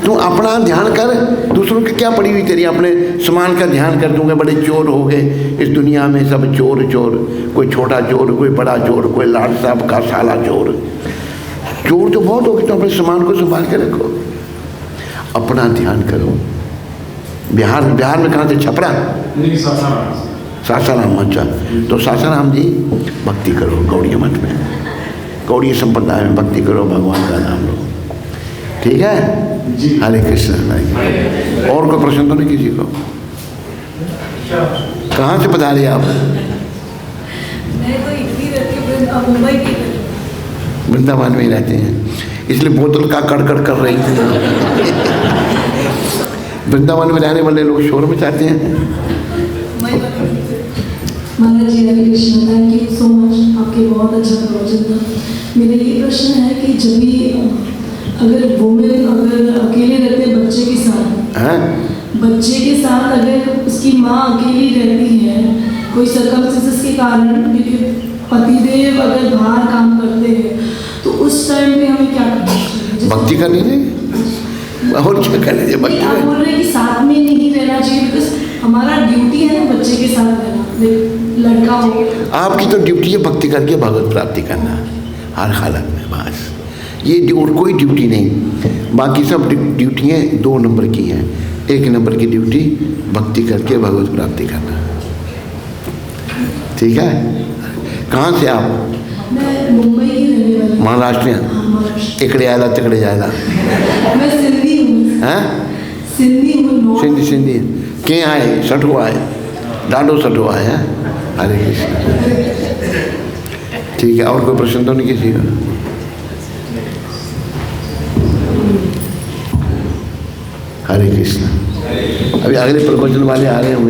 Speaker 1: तू अपना ध्यान कर, दूसरों की क्या पड़ी हुई तेरी? अपने समान का ध्यान कर दूंगा। बड़े चोर हो गए इस दुनिया में, सब चोर चोर, कोई छोटा चोर, कोई बड़ा चोर, कोई लाड साहब का साला चोर। चोर तो बहुत हो गए, तो अपने सामान को संभाल के रखो, अपना ध्यान करो। बिहार में कहाँ से? छपरा?
Speaker 3: नहीं,
Speaker 1: सासाराम। अच्छा, तो सासाराम जी भक्ति करो, गौड़ीय मठ में, गौड़ीय संप्रदाय में भक्ति करो, भगवान का नाम लो। ठीक है
Speaker 3: जी।
Speaker 1: हरे कृष्ण। और कोई प्रश्न तो नहीं किसी को? कहाँ से पधारे आप?
Speaker 4: मैं तो इटली रहती हूँ, मुंबई की।
Speaker 1: वृंदावन में ही रहते हैं, इसलिए बोतल का कड़कड़ कर रही थी। वृंदावन में रहने वाले लोग शोर मचाते हैं।
Speaker 4: Maharaj ji Hare Krishna, thank you so much, आपके बहुत अच्छा प्रवचन था। मेरा ये प्रश्न है कि जब भी अगर वुमेन अगर अकेले रहते बच्चे के साथ, बच्चे के साथ अगर उसकी माँ अकेली रहती है कोई सर्कमस्टेंसेस के कारण, क्योंकि पतिदेव अगर बाहर काम करते हैं, तो उस टाइम पे हमें क्या करना चाहिए?
Speaker 1: भक्ति करनी चाहिए। और क्या करना चाहिए? भक्ति।
Speaker 4: आप बोल रहे हैं कि साथ में नहीं रहना चाहिए, बिकॉज हमारा ड्यूटी है ना बच्चे के साथ रहना, लड़का हो।
Speaker 1: आपकी तो ड्यूटी है भक्ति करके भगवत प्राप्ति करना हर हालत में, बस। ये और कोई ड्यूटी नहीं। बाकी सब ड्यूटियाँ 2 नंबर की हैं। 1 नंबर की ड्यूटी भक्ति करके भगवत प्राप्ति करना। ठीक है? कहाँ से आप?
Speaker 4: मैं मुंबई की रहने वाली हूँ।
Speaker 1: महाराष्ट्र? इकड़े आयला तिकड़े जायला?
Speaker 4: मैं सिंधी हूँ।
Speaker 1: हैं?
Speaker 4: सिंधी हूँ।
Speaker 1: सिंधी के आए? सठो आए, ॾाढो सठो आए हैं। हरे कृष्ण। ठीक है, और कोई प्रश्न तो नहीं किसी का? हरे कृष्ण। अभी अगले प्रवचन वाले आ रहे होंगे।